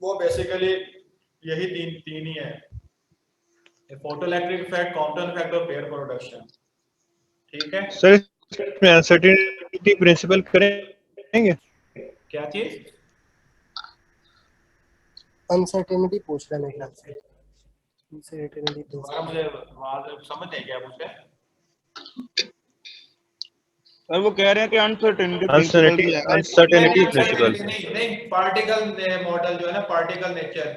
वो बेसिकली यही तीन ही है, फोटोइलेक्ट्रिक इफेक्ट, कॉम्पटन इफेक्ट और पेयर प्रोडक्शन। ठीक है सर, इसमें अनसर्टेनिटी प्रिंसिपल करेंगे? क्या चीज? अनसर्टेनिटी पूछ रहा है मेरे ख्याल से। अनसर्टेनिटी दोबारा मुझे आवाज समझ नहीं गया मुझे। सर वो कह रहे हैं कि अनसर्टेनिटी प्रिंसिपल नहीं, पार्टिकल मॉडल जो है ना, particle nature,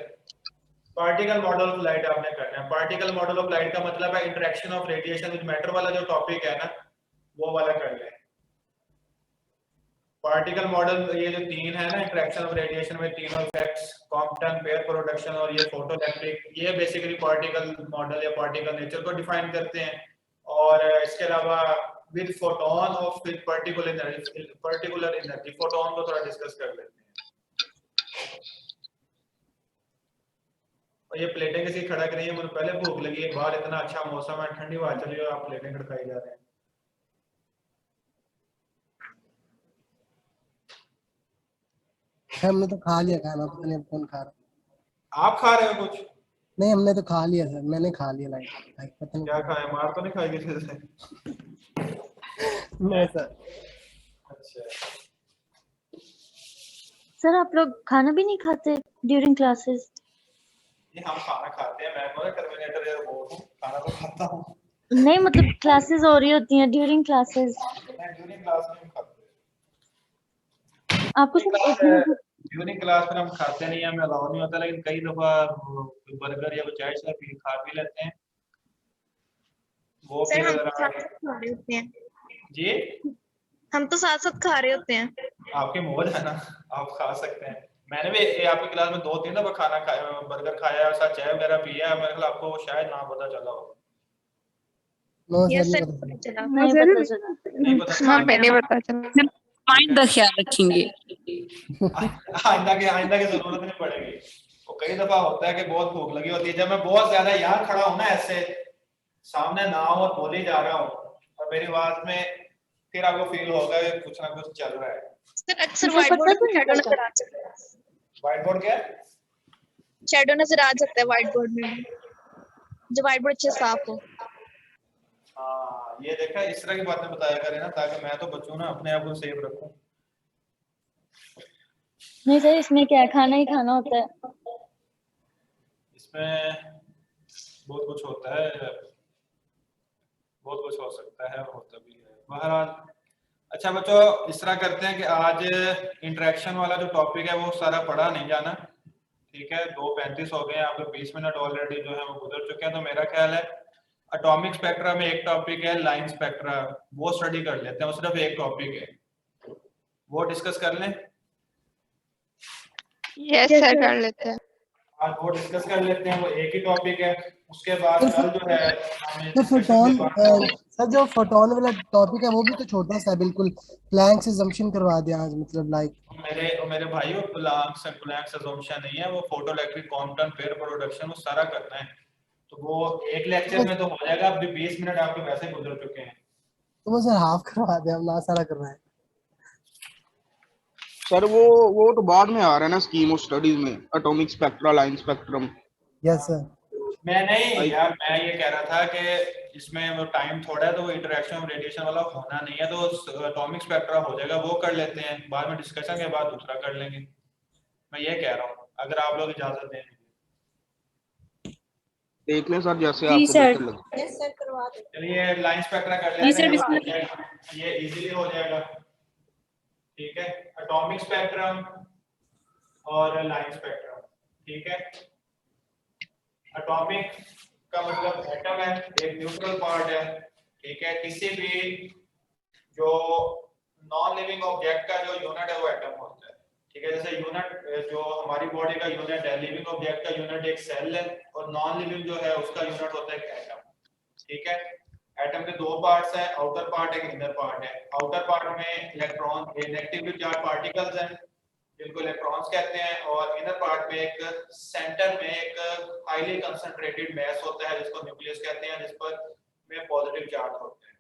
particle model of light आपने करना है। पार्टिकल मॉडल ऑफ लाइट का मतलब है interaction of radiation with matter वाला जो टॉपिक है ना, वो वाला कर लें। पार्टिकल मॉडल ये जो तीन है ना, इंटरेक्शन ऑफ रेडिएशन में तीनों इफेक्ट्स, कॉम्पटन, पेयर प्रोडक्शन और ये फोटोइलेक्ट्रिक, ये बेसिकली पार्टिकल मॉडल या पार्टिकल नेचर को डिफाइन करते हैं। और इसके अलावा with photon of with particular energy, photon को थोड़ा डिस्कस कर लेते हैं। और ये प्लेटें किसी खड़क रही है, मुझे पहले भूख लगी है, बाहर इतना अच्छा मौसम है, ठंडी हवा चली और आप प्लेटें खड़काई जा रहे हैं। हमने तो खा लिया खाना, पता नहीं अब कौन खा रहा। आप खा रहे हो कुछ? नहीं, हमने तो खा लिया सर, मैंने खा लिया। लाइक पता नहीं क्या खाया, मार तो नहीं खाई किसी से? नहीं सर। अच्छा सर, आप लोग खाना भी नहीं खाते ड्यूरिंग क्लासेस? ये हम खाना खाते हैं, मैं तो टर्मिनेटर या रोबोट हूं, खाना तो खाता हूं। नहीं, मतलब क्लासेस हो रही होती हैं ड्यूरिंग क्लासेस। मैं ड्यूरिंग क्लास में खाते आपको सिर्फ ड्यूरिंग क्लास में हम खाते नहीं है, हमें अलाउ नहीं होता, लेकिन कई दफा बर्गर या चाय से भी खा भी लेते हैं वो। सर, फिर हम साथ साथ खा रहे होते हैं जी, हम तो साथ साथ खा रहे होते हैं। आपके मौज है ना, आप खा सकते हैं। मैंने भी आपकी क्लास में 2-3 दफा खाना खाया, बर्गर खाया और साथ चाय वगैरह पिया है। मेरे ख्याल आपको शायद ना पता चला हो। यस सर, पता चला। नहीं पता चला। नहीं पता हाँ, पहले पता चला। आइंदा ख्याल रखेंगे। आइंदा की जरूरत नहीं पड़ेगी। वो कई दफा होता है कि बहुत भूख लगी होती है, जब मैं बहुत ज्यादा यहाँ खड़ा हूँ ना, ऐसे सामने ना हो और बोले जा रहा हूँ और मेरी आवाज में फिर आपको फील होगा कि कुछ ना कुछ चल रहा है। सर, अक्सर व्हाइट बोर्ड पे शैडो नजर आ जाता है। व्हाइट बोर्ड क्या है? शैडो नजर आ जाता है व्हाइट बोर्ड में, जो व्हाइट बोर्ड अच्छे साफ हो। हाँ, ये देखा, इस तरह की बातें बताया करें ना, ताकि मैं तो बचूं ना, अपने आप को सेफ रखूं। नहीं सर, इसमें क्या है, खाना ही खाना होता है। इसमें बहुत कुछ होता है, बहुत कुछ हो सकता है और होता भी है, बहरहाल। अच्छा बच्चों, इस तरह करते हैं कि आज इंटरेक्शन वाला जो टॉपिक है वो सारा पढ़ा नहीं जाना, ठीक है? 2:35 हो गए हैं, आपके 20 मिनट ऑलरेडी जो है वो गुजर चुके हैं। तो मेरा ख्याल है एटॉमिक स्पेक्ट्रा में एक टॉपिक है लाइन स्पेक्ट्रा, वो स्टडी कर लेते हैं। वो सिर्फ एक टॉपिक है, वो डिस्कस कर लें। यस सर, कर लेते हैं। आज वो डिस्कस कर लेते हैं, वो एक ही टॉपिक है। उसके बाद कल जो है तो फोटोन सर, जो फोटोन वाला टॉपिक है वो भी तो छोटा सा है बिल्कुल। प्लैंक्स अजम्पशन करवा दिया आज, मतलब लाइक मेरे भाई, वो प्लैंक्स अजम्पशन नहीं है, वो फोटोइलेक्ट्रिक कॉम्पटन, पेयर प्रोडक्शन, वो सारा करना है। तो वो एक लेक्चर में तो हो जाएगा, अभी 20 मिनट आपके वैसे गुजर चुके हैं। तो वो सर हाफ करवा दिया, हम ना सारा कर रहे हैं। सर वो तो बाद में आ रहा है ना स्कीम ऑफ स्टडीज में, atomic spectra, line spectrum. Yes sir. मैं नहीं यार, मैं ये कह रहा था कि इसमें वो टाइम थोड़ा है, तो वो इंटरेक्शन और रेडिएशन वाला होना नहीं है, तो एटॉमिक स्पेक्ट्रा हो जाएगा, वो कर लेते हैं बाद में, डिस्कशन के बाद दूसरा कर लेंगे। मैं ये कह रहा हूँ, अगर आप लोग इजाजत दें। देख लें सर, जैसे जी आपको सर। बेहतर लगे। यस सर, करवा दो। चलिए लाइन स्पेक्ट्रा कर जी लेते सर, हैं, ये इजीली हो जाएगा। ठीक है, एटॉमिक स्पेक्ट्रम और लाइन स्पेक्ट्रम। ठीक है, एटॉमिक का मतलब एटम है, एक न्यूट्रल पार्ट है। ठीक है, किसी भी जो नॉन लिविंग ऑब्जेक्ट का जो यूनिट है वो एटम होता है। ठीक है, जैसे यूनिट जो हमारी बॉडी का यूनिट है, लिविंग ऑब्जेक्ट का यूनिट एक सेल है, और नॉन लिविंग जो है उसका यूनिट होता है एक एटम। ठीक है, एटम के दो पार्ट्स हैं, आउटर पार्ट एक इनर पार्ट है। आउटर पार्ट में इलेक्ट्रॉन, नेगेटिवली चार्ज पार्टिकल्स हैं जिनको इलेक्ट्रॉन्स कहते हैं, और इनर पार्ट में एक सेंटर में एक हाईली कंसंट्रेटेड मैस होता है जिसको न्यूक्लियस कहते हैं, जिस पर में पॉजिटिव चार्ज होते हैं।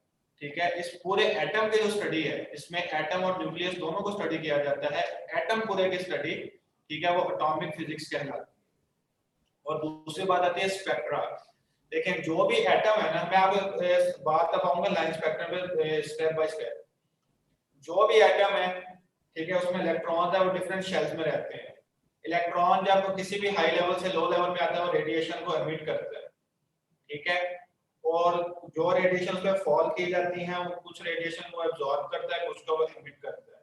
ठीक है, इस पूरे एटम की जो स्टडी है, इसमें एटम और न्यूक्लियस दोनों को स्टडी किया जाता है। एटम पूरे की स्टडी, ठीक है, वो एटॉमिक फिजिक्स कहलाती है। और दूसरी बात आती है स्पेक्ट्रा। देखें जो भी एटम है ना, मैं आपको बात बताऊंगा लाइन स्पेक्ट्रम पे स्टेप बाय स्टेप। जो भी एटम है, ठीक है, उसमें इलेक्ट्रॉन है वो डिफरेंट शेल्स में रहते हैं। इलेक्ट्रॉन जब किसी भी हाई लेवल से लो लेवल में आता है वो रेडिएशन को एमिट करता है, ठीक है, और जो रेडिएशन पे फॉल की जाती हैं वो कुछ रेडिएशन को एब्जॉर्ब करता है, कुछ को वो एमिट करता है।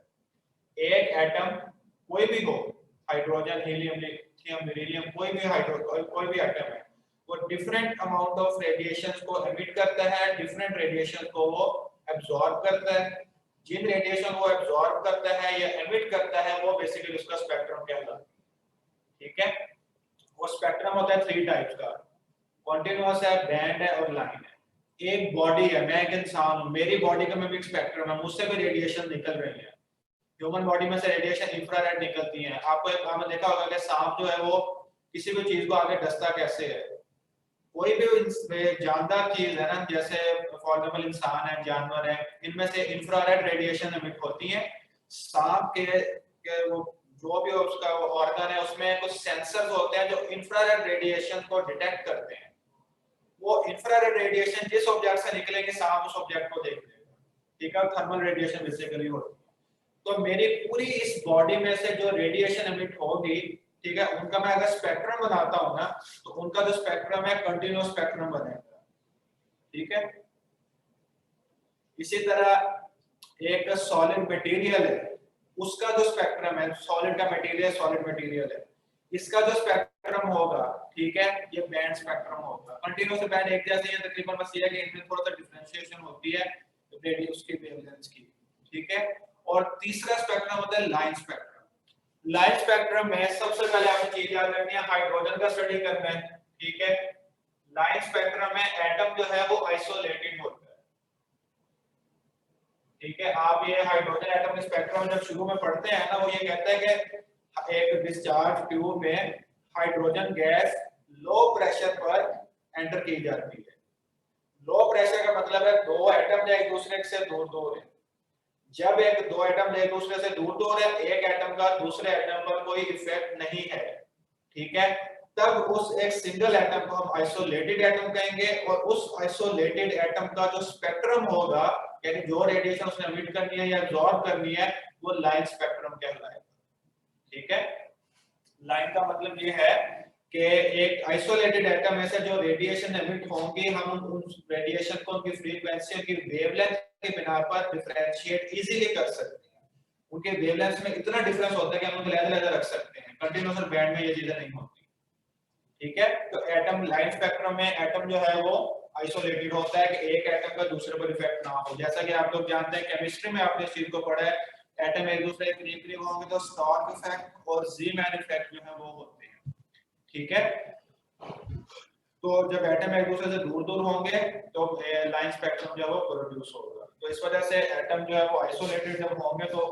एक एटम कोई भी हो, हाइड्रोजन, हीलियम, लिथियम, बेरिलियम, कोई भी एटम है, वो डिफरेंट अमाउंट ऑफ रेडिएशन को एमिट करता है, डिफरेंट रेडिएशन को वो एब्जॉर्ब करता है। जिन रेडिएशन को एब्जॉर्ब करता है या एमिट करता है वो बेसिकली उसका स्पेक्ट्रम कहलाता है, ठीक है। वो स्पेक्ट्रम होता है 3 टाइप्स का, कंटीन्यूअस है, बैंड है और लाइन है। एक बॉडी है, मैं एक इंसान हूं, मेरी बॉडी का में भी एक स्पेक्ट्रम है, मुझसे भी रेडिएशन निकल रही है। ह्यूमन बॉडी में से रेडिएशन इंफ्रारेड निकलती है। आपको एक आपने देखा होगा कि सांप जो है वो किसी भी चीज को आगे डसता कैसे है। कोई भी जानदार चीज है ना, जैसे फॉर एग्जांपल इंसान है, जानवर है, इनमें से इंफ्रारेड रेडिएशन एमिट होती है। सांप के वो जो भी उसका ऑर्गन है उसमें कुछ सेंसर्स होते हैं जो इंफ्रारेड रेडिएशन को डिटेक्ट करते हैं। वो इंफ्रारेड रेडिएशन जिस ऑब्जेक्ट से निकलेंगे सांप उस ऑब्जेक्ट को देख लेगा, ठीक है, थर्मल रेडिएशन बेसिकली होती है। तो मेरी पूरी इस बॉडी में से जो रेडिएशन एमिट होगी, ठीक है, उनका मैं अगर स्पेक्ट्रम बनाता हूं ना तो उनका जो स्पेक्ट्रम है कंटीन्यूअस स्पेक्ट्रम बनेगा, ठीक है। इसी तरह एक सॉलिड मटेरियल है, उसका जो स्पेक्ट्रम है, सॉलिड का मटेरियल है, इसका जो स्पेक्ट्रम होगा, ठीक है, ये बैंड स्पेक्ट्रम होगा। कंटीन्यूअस बैंड एक जैसे ही तकरीबन, बस ये है कि इनमें थोड़ा सा डिफरेंशिएशन होती है रेडियस की, वेवलेंथ की, ठीक है। और तीसरा स्पेक्ट्रम होता है लाइन स्पेक्ट्रम। लाइन स्पेक्ट्रम में सबसे पहले आपको चीज याद रखनी है, हाइड्रोजन का स्टडी करना है, ठीक है। लाइन स्पेक्ट्रम में एटम जो है वो आइसोलेटेड होता है, ठीक है। आप ये हाइड्रोजन एटम के स्पेक्ट्रम जब शुरू में पढ़ते हैं ना, वो ये कहता है कि एक डिस्चार्ज ट्यूब में हाइड्रोजन गैस लो प्रेशर पर एंटर की जाती है। लो प्रेशर का मतलब है दो एटम जो एक दूसरे से दूर दूर है। जब दो एटम एक दूसरे से दूर दूर है, एक एटम का दूसरे एटम पर कोई इफेक्ट नहीं है, ठीक है, तब उस एक सिंगल एटम को हम आइसोलेटेड एटम कहेंगे। और उस आइसोलेटेड एटम का जो स्पेक्ट्रम होगा, यानी जो रेडिएशन उसने एमिट करनी है या एब्जॉर्ब करनी है, वो लाइन स्पेक्ट्रम कहलाएगा, ठीक है। लाइन का मतलब ये है कि एक आइसोलेटेड एटम में से जो रेडिएशन एमिट होंगे, हम उन रेडिएशन को उनकी फ्रीक्वेंसी की वेवलेंथ के बिना पर डिफरेंशिएट इजीली कर सकते हैं। उनके वेवलेंथ में इतना डिफरेंस होता है कि हम उनको अलग-अलग रख सकते हैं। कंटीन्यूअस बैंड में ये चीजें नहीं होती, ठीक है। तो एटम लाइन स्पेक्ट्रम में एटम जो है वो आइसोलेटेड होता है कि एक एटम का दूसरे पर इफेक्ट ना हो। जैसा कि आप लोग जानते हैं केमिस्ट्री में आपने इस चीज को पढ़ा है, एटम एक दूसरे के करीब होंगे तो स्टार्क इफेक्ट और जी-मैन इफेक्ट जो है वो होते हैं, ठीक है। तो जब एटम एक दूसरे से दूर दूर होंगे तो लाइन स्पेक्ट्रम जो है वो प्रोड्यूस होगा। तो इस वजह से एटम जो है वो आइसोलेटेड जब होंगे तो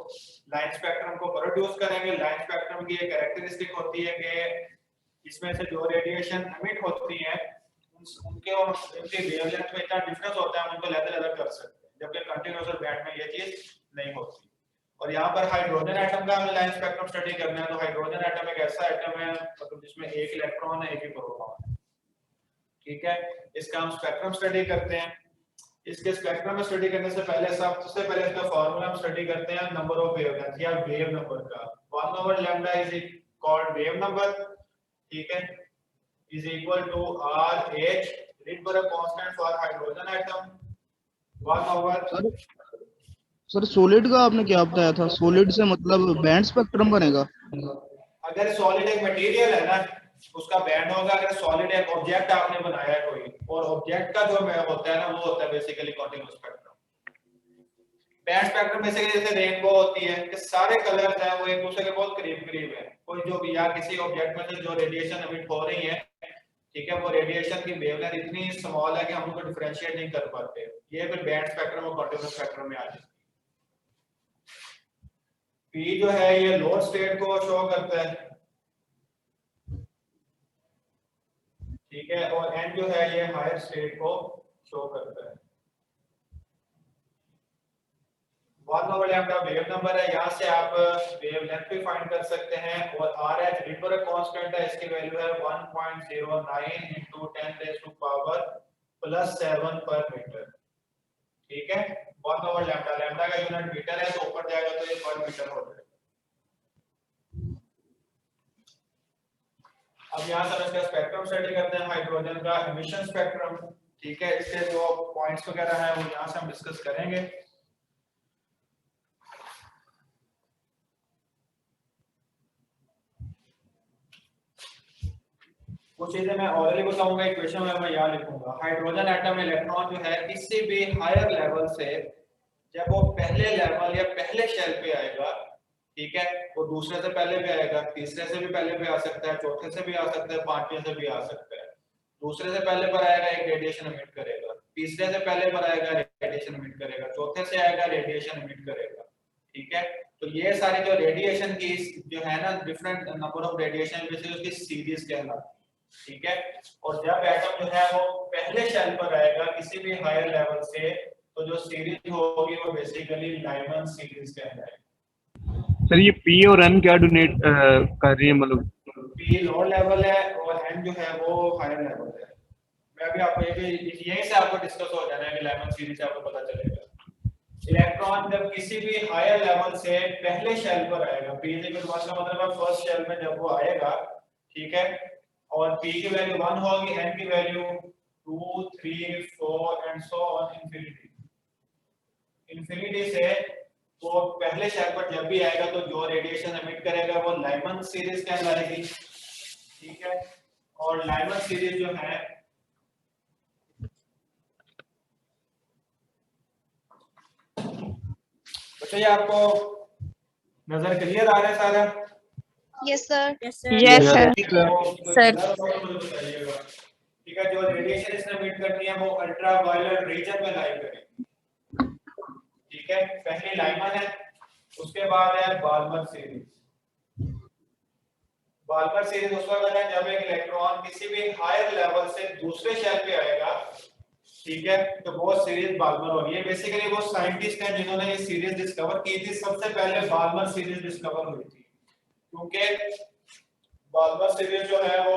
लाइन स्पेक्ट्रम को प्रोड्यूस करेंगे। लाइन स्पेक्ट्रम की एक कैरेक्टरिस्टिक होती है कि इसमें से जो रेडिएशन एमिट होती है उनके और उनके वेवलेंथ में इतना डिफरेंस होता है, हम उनको अलग-अलग कर सकते हैं, जबकि कंटीन्यूअस बैंड में ये चीज नहीं होती। और यहाँ पर हाइड्रोजन एटम का हमें लाइन स्पेक्ट्रम स्टडी करना है। तो हाइड्रोजन एटम एक ऐसा एटम है मतलब जिसमें एक इलेक्ट्रॉन है, एक ही प्रोटॉन है, ठीक है। इसका हम स्पेक्ट्रम स्टडी करते हैं। इसके स्पेक्ट्रम में स्टडी करने से पहले सबसे पहले इसका फार्मूला हम स्टडी करते हैं नंबर ऑफ वेवलेंथ या वेव नंबर का। 1/λ इज कॉल्ड वेव नंबर, ठीक है, is equal to RH Rydberg constant for hydrogen atom 1/। Sir solid का आपने क्या बताया था? सॉलिड से मतलब बैंड स्पेक्ट्रम बनेगा? अगर सॉलिड एक मटेरियल है ना उसका बैंड होगा। अगर सॉलिड एक ऑब्जेक्ट आपने बनाया है कोई, और ऑब्जेक्ट का जो होता है ना वो होता है basically continuous spectrum. Band spectrum basically जैसे रेनबो होती है कि सारे कलर्स हैं वो एक दूसरे के बहुत करीब करीब है। कोई जो भी या किसी ऑब्जेक्ट में से जो रेडिएशन एमिट हो रही है, ठीक है, वो रेडिएशन की वेवलेंथ इतनी स्मॉल है कि हम उनको डिफरेंशिएट नहीं कर पाते। ये फिर बैंड स्पेक्ट्रम और कंटीन्यूअस स्पेक्ट्रम में आ जाती है। पी जो है ये लोअर स्टेट को शो करता है, ठीक है, और एन जो है ये हायर स्टेट को शो करता है। 1 ओवर लैम्डा वेव नंबर है, यहाँ से आप वेवलेंथ भी फाइंड कर सकते हैं, और RH रिडबर्ग कांस्टेंट है, इसकी वैल्यू है 1.09 into 10⁻+7 पर मीटर। ठीक है, 1 ओवर लैम्डा, लैम्डा का यूनिट मीटर है, तो ऊपर जाएगा तो ये पर मीटर हो जाएगा। अब यहाँ से हम इसका स्पेक्ट्रम स्टडी करते हैं, हाइड्रोजन का एमिशन स्पेक्ट्रम। ठीक है, इसके जो पॉइंट्स वगैरह हैं वो यहाँ से हम डिस्कस करेंगे। कुछ चीजें मैं ऑलरेडी बताऊंगा, इक्वेशन में मैं यहाँ लिखूंगा। हाइड्रोजन एटम में इलेक्ट्रॉन जो है किसी भी हायर लेवल से जब वो पहले लेवल या पहले शेल पे आएगा, ठीक है, वो दूसरे से पहले भी आएगा, तीसरे से भी पहले भी आ सकता है, चौथे से भी आ सकता है, पांचवें से भी आ सकता है। दूसरे से पहले पर आएगा, एक रेडिएशन एमिट करेगा, तीसरे से पहले पर आएगा, रेडिएशन एमिट करेगा, चौथे से आएगा, रेडिएशन एमिट करेगा। ठीक है, तो ये सारी जो रेडिएशन की जो है ना, different number of radiation basis उसकी सीरीज कहलाती है। ठीक है, और जब एटम जो है वो पहले शेल पर आएगा किसी भी हायर लेवल से, तो जो सीरीज होगी वो बेसिकली लाइमन सीरीज कहलाएगी। सर ये पी और एन क्या डोनेट कर रही है, मतलब पी लो लेवल है और एन जो है वो हायर लेवल है। मैं अभी आपको यहीं से आपको डिस्कस हो जाना है कि लाइमन सीरीज से आपको पता चलेगा। इलेक्ट्रॉन जब किसी भी हायर लेवल से पहले शेल पर आएगा, पी का मतलब है फर्स्ट शेल में जब वो आएगा, ठीक है, और p की वैल्यू 1 होगी, n की value 2 3 4 and so on infinity. Infinity से वो पहले शेल पर जब भी आएगा तो जो रेडिएशन एमिट करेगा वो लाइमन सीरीज कहलाएगी। ठीक है, और लाइमन सीरीज जो है बच्चों, ये आपको नजर क्लियर आ रहा है सारा? Yes sir. Yes sir. Sir. ठीक है, जो रेडिएशन इसने एमिट करनी है वो अल्ट्रा वायलेट रीजन में लाई करेगी। ठीक है, पहली लाइमन है, उसके बाद है बाल्मर सीरीज। बाल्मर सीरीज उस वक्त है जब एक इलेक्ट्रॉन किसी भी हायर लेवल से दूसरे शेल पे आएगा, ठीक है, तो वो सीरीज बाल्मर होगी। ये बेसिकली वो साइंटिस्ट हैं जिन्होंने ये सीरीज डिस्कवर की थी, सबसे पहले बाल्मर सीरीज डिस्कवर हुई थी, क्योंकि बाल्मर सीरीज जो है वो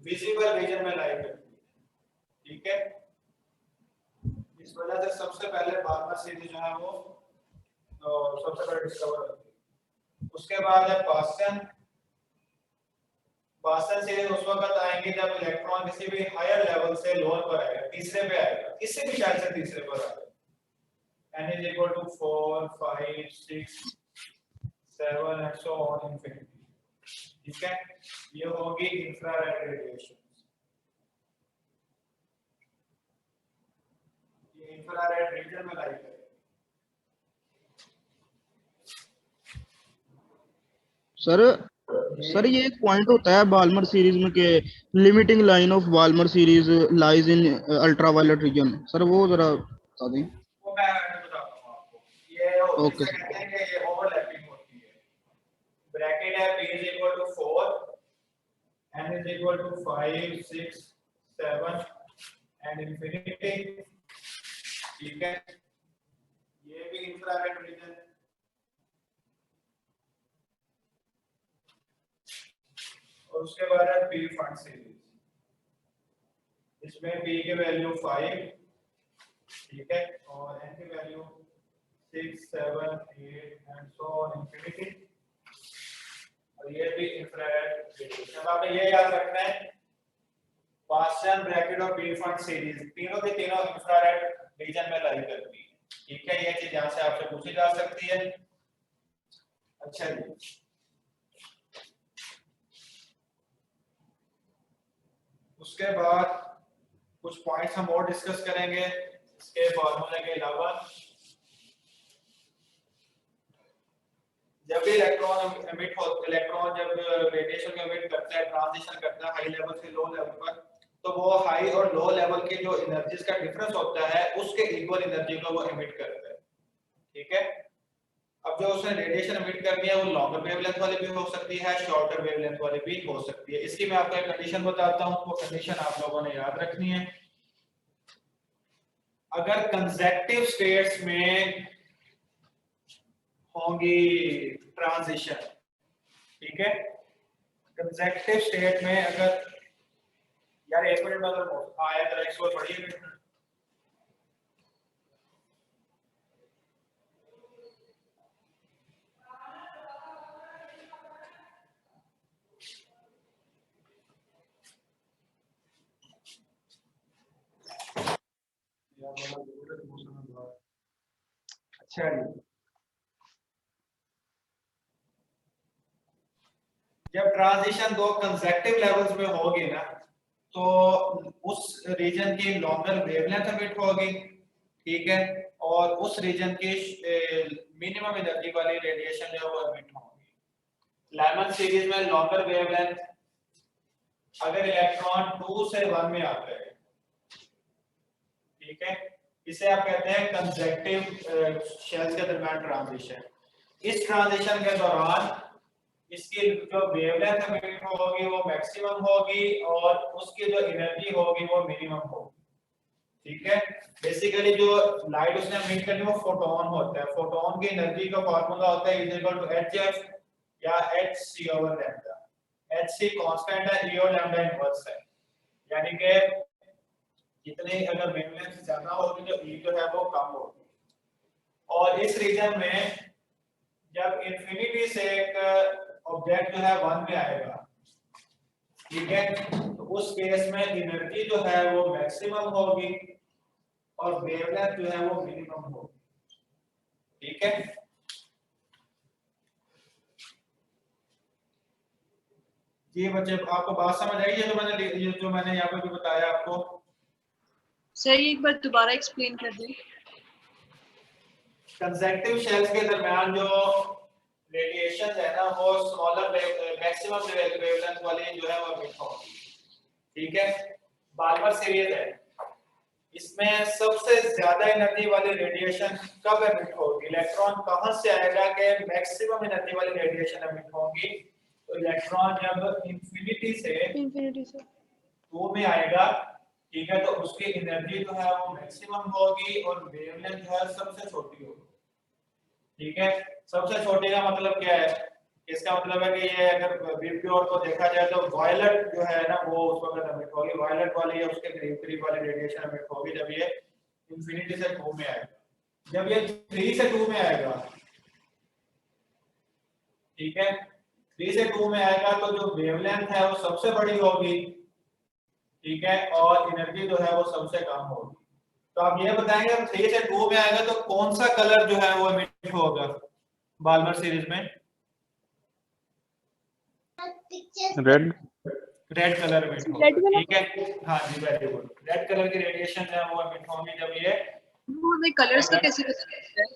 विजिबल रीजन में लाई करती है। ठीक है, इस वजह से सबसे पहले बाल्मर सीरीज जो है वो सबसे पहले डिस्कवर होती है। उसके बाद है पास्टन। पास्टन सीरीज उस वक्त आएंगे जब इलेक्ट्रॉन किसी भी हायर लेवल से लोअर पर आएगा, तीसरे पे आएगा, किसी भी शेल से तीसरे पर आएगा। n is equal to 4 5 6 7 and so on infinity। ठीक है, ये होगी इंफ्रारेड रेडिएशन। ये इंफ्रारेड रीजन में लाई करेगी। सर ये एक पॉइंट होता है बाल्मर सीरीज में कि limiting line of Balmer series lies in ultraviolet region. Sir वो जरा बता दें। वो मैं बताता हूं आपको। ये ओके कहते हैं कि ये ओवरलैपिंग होती है। ब्रैकेट है p is equal to 4, n is equal to 5 6 7 and infinity। ठीक है, ये भी इंफ्रारेड रीजन। और उसके बाद है p फंड सीरीज, इसमें p की वैल्यू 5, ठीक है, और n की value 6 7 8 and so on infinity. और ये भी इंफ्रारेड रेडिएशन। अब आपने ये याद रखना है, पास्टन, ब्रैकेट और p फंड सीरीज तीनों के तीनों इंफ्रारेड रीजन में लाई करती है। ठीक है, ये चीज यहां से आपसे पूछी जा सकती है। अच्छा जी, उसके बाद कुछ पॉइंट्स हम और डिस्कस करेंगे इसके फॉर्मूले के अलावा। जब भी इलेक्ट्रॉन जब रेडिएशन को एमिट करता है, ट्रांजिशन करता है हाई लेवल से लो लेवल पर, तो वो हाई और लो लेवल के जो एनर्जीज का डिफरेंस होता है उसके इक्वल एनर्जी को वो एमिट करता है। ठीक है, अब जो उसने रेडिएशन एमिट करनी है वो लॉन्गर वेवलेंथ वाली भी हो सकती है, शॉर्टर वेवलेंथ वाली भी हो सकती है। इसकी मैं आपको एक कंडीशन बताता हूं, वो कंडीशन आप लोगों ने याद रखनी है। अगर कंसेक्टिव स्टेट्स में होंगी ट्रांजिशन, ठीक है, कंसेक्टिव स्टेट में अगर, यार एक मिनट में अगर आया तो एक और बढ़िए अच्छा जी। जब ट्रांजिशन दो कंसेक्टिव लेवल्स में होगी ना, तो उस रीजन की लॉन्गर वेवलेंथ एमिट होगी, ठीक है, और उस रीजन की मिनिमम एनर्जी वाली रेडिएशन जो है वो एमिट होगी। लाइमन सीरीज में लॉन्गर वेवलेंथ अगर इलेक्ट्रॉन 2 से 1 में आता है, ठीक है, इसे आप कहते हैं कंसेक्टिव शेल्स के दरमियान ट्रांजिशन। इस ट्रांजिशन के दौरान इसकी जो वेवलेंथ एमिट होगी वो मैक्सिमम होगी और उसकी जो एनर्जी होगी वो मिनिमम होगी, ठीक है। बेसिकली जो लाइट उसने एमिट करनी है वो फोटोन होता है। फोटोन की एनर्जी का फार्मूला होता है hf या hc/λ। hc कांस्टेंट है, e और लैम्डा इनवर्स है, यानी कि जितनी अगर वेवलेंथ ज्यादा होगी तो e जो है वो कम होगी। और इस रीजन में जब इंफिनिटी से एक ऑब्जेक्ट जो है 1 में आएगा, ठीक है, तो उस केस में एनर्जी जो है वो मैक्सिमम होगी और वेवलेंथ जो है वो मिनिमम होगी, ठीक है। ये बच्चे आपको बात समझ आई है जो मैंने यहाँ पे भी बताया आपको? सर एक बार दोबारा एक्सप्लेन कर दें। कंसेक्टिव शेल्स के दरमियान जो रेडिएशन है ना वो स्मॉलर मैक्सिमम वेवलेंथ वाली जो है वो एमिट होगी, ठीक है। बाल्मर सीरीज है, इसमें सबसे ज्यादा एनर्जी वाली रेडिएशन कब एमिट होगी? इलेक्ट्रॉन कहां से आएगा कि मैक्सिमम एनर्जी वाली रेडिएशन एमिट होगी? तो इलेक्ट्रॉन जब इंफिनिटी से 2 में आएगा, ठीक है, तो उसकी एनर्जी जो है वो मैक्सिमम होगी और वेवलेंथ जो है सबसे छोटी होगी, ठीक है। सबसे छोटी का मतलब क्या है? इसका मतलब है कि ये अगर बीप्योर को देखा जाए तो वायलेट जो है ना वो उस वक्त एमिट होगी, वायलेट वाली है उसके करीब करीब वाली रेडिएशन एमिट होगी जब ये इंफिनिटी से 2 में आएगा। जब ये 3 से 2 में आएगा, ठीक है, 3 से 2 में आएगा तो जो वेवलेंथ है वो सबसे बड़ी होगी, ठीक है, और एनर्जी जो है वो सबसे कम होगी। तो आप ये बताएंगे अब 3 से 2 में आएगा तो कौन सा कलर जो है वो एमिट होगा बाल्मर सीरीज में? रेड कलर एमिट होगा, ठीक है। हाँ जी, वेरी गुड। रेड कलर की रेडिएशन जो है वो एमिट होगी जब ये हमें कलर्स का कैसे पता चलता है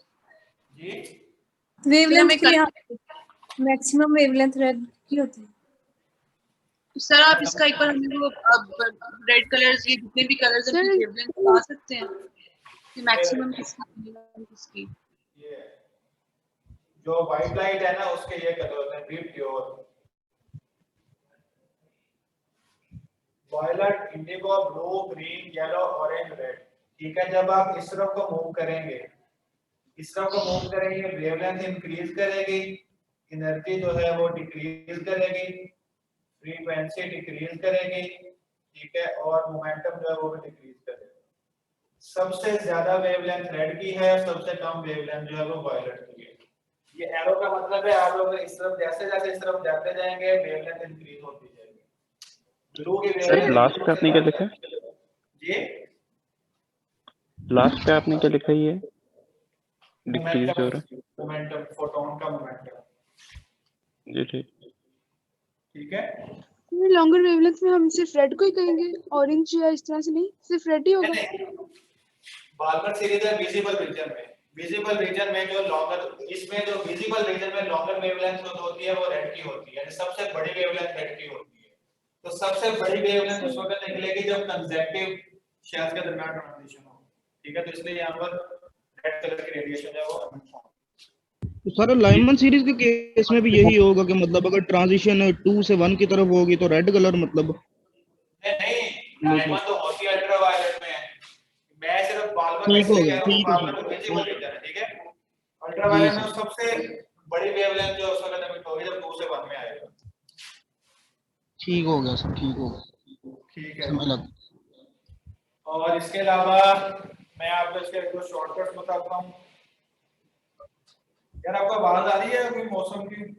जी? वेवलेंथ के लिए मैक्सिमम वेवलेंथ रेड की होती है। सर आप इसका एक बार हमें वो रेड कलर्स ये जितने भी कलर्स हैं उनकी वेवलेंथ बता सकते हैं कि मैक्सिमम किसका मिनिमम किसकी? ये जो व्हाइट लाइट है ना उसके ये कलर होते हैं deep pure, violet, indigo, blue, green, yellow, orange, red, ठीक है। जब आप इस तरफ को मूव करेंगे, इस तरफ को मूव करेंगे, वेवलेंथ इंक्रीज करेगी, एनर्जी जो है वो डिक्रीज करेगी, फ्रीक्वेंसी डिक्रीज करेगी, ठीक है, और मोमेंटम जो है वो भी डिक्रीज करेगा। सबसे ज्यादा वेवलेंथ रेड की है, सबसे कम वेवलेंथ जो है वो वायलेट की है। ये एरो का मतलब है आप लोग इस तरफ जैसे जैसे इस तरफ जाते जाएंगे वेवलेंथ इंक्रीज होती जाएगी। ब्लू की वेवलेंथ लास्ट पे आपने क्या लिखा है? जी लास्ट पे आपने क्या लिखा है? ये डिक्रीज हो रहा है, मोमेंटम, फोटोन का मोमेंटम, जी ठीक, ठीक है। लॉन्गर वेवलेंथ में हम सिर्फ रेड को ही कहेंगे, ऑरेंज या इस तरह से नहीं, सिर्फ रेड ही होगा। बाल्मर सीरीज है विजिबल रीजन में, विजिबल रीजन में जो लॉन्गर, इसमें जो विजिबल रीजन में लॉन्गर वेवलेंथ होती है वो रेड की होती है, यानी सबसे बड़ी वेवलेंथ रेड की होती है। तो सबसे बड़ी वेवलेंथ उस वक्त निकलेगी जब कंसेक्टिव शेल्स के दरमियान ट्रांजिशन हो, ठीक है। तो इसलिए यहाँ पर रेड कलर की रेडिएशन है वो एमिट होगी। तो सर लाइमन सीरीज के केस में भी यही होगा कि मतलब अगर ट्रांजिशन 2 से 1 की तरफ होगी तो रेड कलर मतलब नहीं, लाइमन तो होती है अल्ट्रावायलेट में। मैं सिर्फ फॉर्मूला ठीक हो इसलिए गया, कह रहा हूँ ठीक है फॉर्मूला तो फिजिकल सर। रीजन है, ठीक है। जी अल्ट्रावायलेट में सर। सबसे बड़ी वेवलेंथ जो उस वक्त एमिट होगी जब 2 से 1 में आएगा। ठीक हो गया सर, ठीक हो गया, ठीक है। समझ लग। और इसके अलावा मैं आपको इसके कुछ शॉर्टकट्स बताता हूँ। यार आपको आवाज आ रही है कोई मौसम की?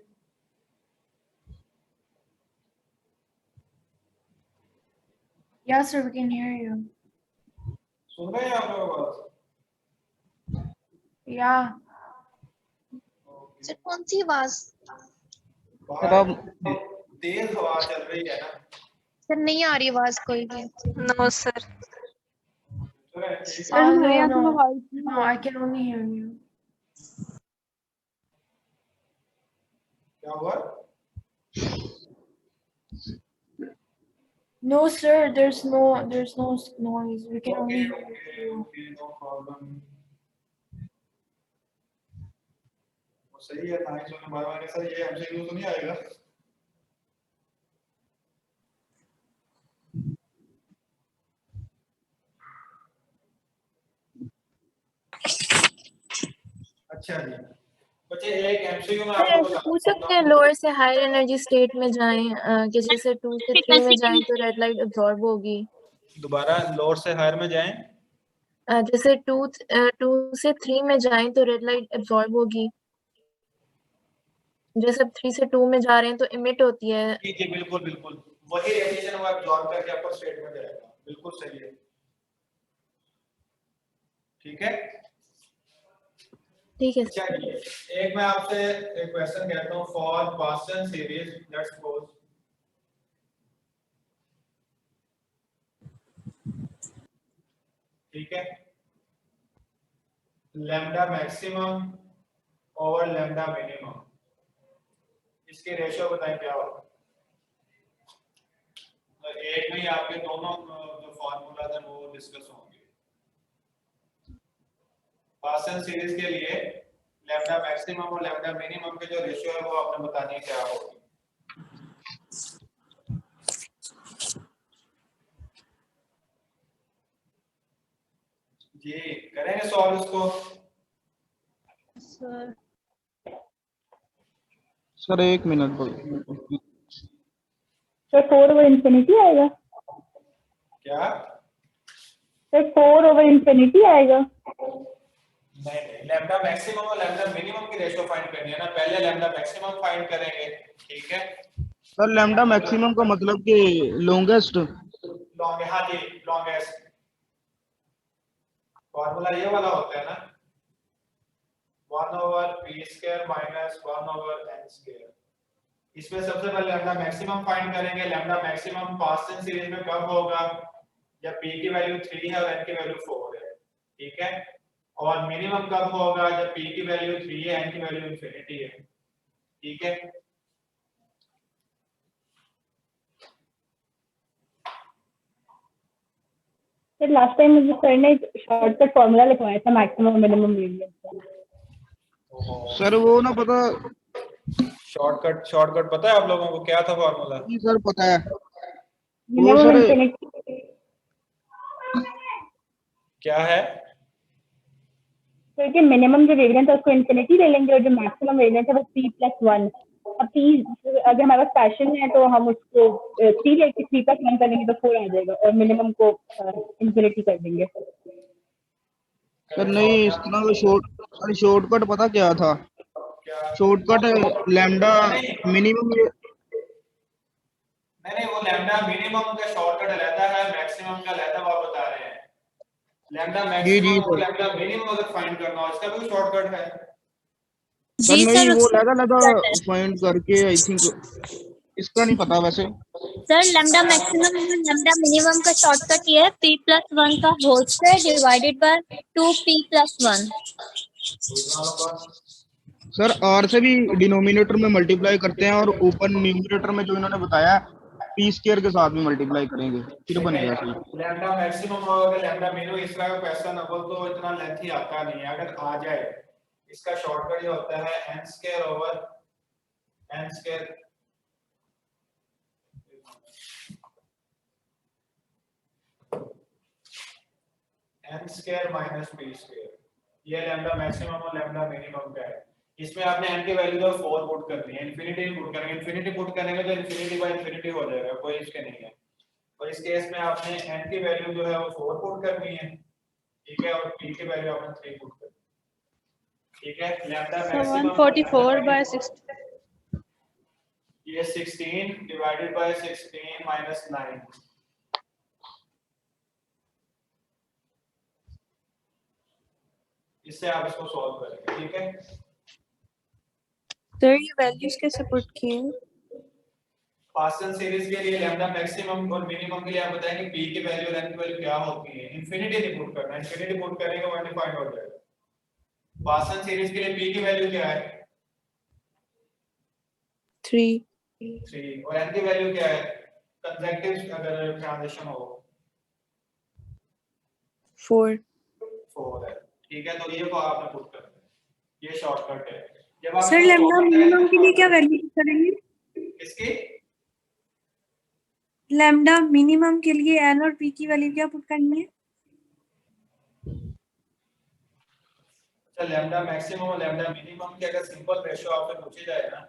Yes, sir, we can hear you. सुन रहे हैं आप लोग आवाज? Yeah. सर कौन सी आवाज? सर आप तेज हवा चल रही है ना? सर नहीं आ रही आवाज कोई भी। No sir. सुन रहे हैं? ठीक है। सर हमारे यहाँ तो no. हवा ही No, I can only hear you. क्या हुआ? No, sir, there's no noise. We can only hear you. Okay no problem. वो सही है, थैंक्स होने बार बार सर ये एमसीक्यू तो नहीं आएगा। अच्छा जी बच्चे एक एमसीक्यू में आपको सर बता पूछ सकते हैं लोअर से हायर एनर्जी स्टेट में जाएं कि जैसे 2 से 3 में जाएं तो रेड लाइट अब्सॉर्ब होगी। दोबारा लोअर से हायर में जाएं। जैसे 2 से 3 में जाएं तो रेड लाइट अब्सॉर्ब होगी। जैसे 3 से 2 में जा रहे हैं तो इमिट होती है। जी जी बिल्कुल बिल्कुल वही रेडिएशन वो एब्जॉर्ब करके अपर स्टेट में जाएगा, बिल्कुल सही है। ठीक है ठीक है। चलिए एक मैं आपसे एक क्वेश्चन कहता हूँ for Paschen series let's suppose ठीक है लैम्डा मैक्सिमम और लैम्डा मिनिमम इसके रेशियो बताएं क्या होगा। तो एक में ही आपके दोनों जो फॉर्मूला है वो डिस्कस होंगे। पास्टन सीरीज के लिए लैम्डा मैक्सिमम और लैम्डा मिनिमम के जो रेशियो है वो आपने बतानी है क्या होगी। जी करेंगे सॉल्व इसको। सर एक मिनट तो 4 ओवर इंफिनिटी आएगा। क्या? तो 4 ओवर इंफिनिटी आएगा। नहीं नहीं लैम्डा मैक्सिमम और लैम्डा मिनिमम की रेशियो फाइंड करनी है ना, पहले लैम्डा मैक्सिमम फाइंड करेंगे। ठीक है सर लैम्डा मैक्सिमम का मतलब कि लॉन्गेस्ट लॉन्ग हाँ जी लॉन्गेस्ट फॉर्मूला ये वाला होता है ना 1 over p square minus 1 over n square. इसमें सबसे पहले लैम्डा मैक्सिमम फाइंड करेंगे। लैम्डा मैक्सिमम पास्टन सीरीज में कब होगा जब p की वैल्यू 3 है और n की वैल्यू 4 है। ठीक है और मिनिमम कब होगा जब p की वैल्यू 3 है n की वैल्यू इंफिनिटी है। ठीक है सर लास्ट टाइम मुझे सर ने शॉर्टकट फॉर्मूला लिखवाया था मैक्सिमम मिनिमम वेरिएंस का। सर वो ना पता शॉर्टकट पता है आप लोगों को क्या था फॉर्मूला? जी सर पता है वो मिनिमम सर इंफिनिटी क्या है? क्योंकि मिनिमम जो वेरिएंस है उसको इंफिनिटी ले लेंगे और जो मैक्सिमम वेरिएंस है वो p+1। अब p अगर हमारे पास पैशन है तो हम उसको 3 लेके 3+1 करेंगे तो 4 आ जाएगा और मिनिमम को इंफिनिटी कर देंगे। सर नहीं इस तरह का शॉर्टकट पता क्या था? शॉर्टकट लैम्डा मिनिमम नहीं वो लैम्डा मिनिमम का शॉर्टकट अलग है मैक्सिमम का अलग वो बता रहे हैं। लैम्डा मैक्सिमम और लैम्डा मिनिमम अगर फाइंड करना हो इसका भी शॉर्टकट है। सर नहीं वो लगा फाइंड करके आई थिंक इसका नहीं पता वैसे। सर लैम्डा मैक्सिमम और लैम्डा मिनिमम का शॉर्टकट ये है p+1 का whole square divided by 2p+1। Sir r से भी डिनोमिनेटर में मल्टीप्लाई करते हैं और ऊपर न्यूमरेटर में जो इन्होंने बताया p स्क्वायर के साथ भी मल्टीप्लाई करेंगे फिर बनेगा सही। लैम्डा मैक्सिमम और लैम्डा मिनिमम इस तरह का क्वेश्चन अगर तो इतना लेंथी आता नहीं है। अगर आ जाए इसका शॉर्टकट ये होता है n square over n square n square minus p square, ये लैम्डा मैक्सिमम और लैम्डा मिनिमम का है। इसमें आपने n की वैल्यू जो 4 पुट करनी है, इंफिनिटी पुट करेंगे, इंफिनिटी पुट करेंगे तो इंफिनिटी बाय इंफिनिटी हो जाएगा, कोई इसके नहीं है। और इस केस में आपने n की वैल्यू जो है वो 4 पुट करनी है, ठीक है, और p की वैल्यू आपने 3 पुट करनी है, ठीक है। लैम्डा मैक्सिमम 144 by 60 ये 16 डिवाइडेड बाय 16 माइनस 9, इससे आप इसको सॉल्व करेंगे, ठीक है। सर ये वैल्यूज कैसे पुट किए? पास्कल सीरीज के लिए लैम्डा मैक्सिमम और मिनिमम के लिए आप बताएंगे p की वैल्यू और n की वैल्यू क्या होती है। इंफिनिटी नहीं पुट करना, इंफिनिटी पुट करेंगे वो अनडिफाइंड हो जाएगा। पास्कल सीरीज के लिए p की वैल्यू क्या है? 3 और n की वैल्यू क्या है? कंसेक्टिव अगर ट्रांजिशन हो 4 है, ठीक है। तो ये को आपने पुट करना है, ये शॉर्टकट है। जब आप सर लैम्डा मिनिमम के लिए क्या वैल्यू करेंगे? इसकी लैम्डा मिनिमम के लिए n और p की वैल्यू क्या पुट करनी है? अच्छा, लैम्डा मैक्सिमम और लैम्डा मिनिमम की अगर सिंपल रेशियो आपसे पूछी जाए ना,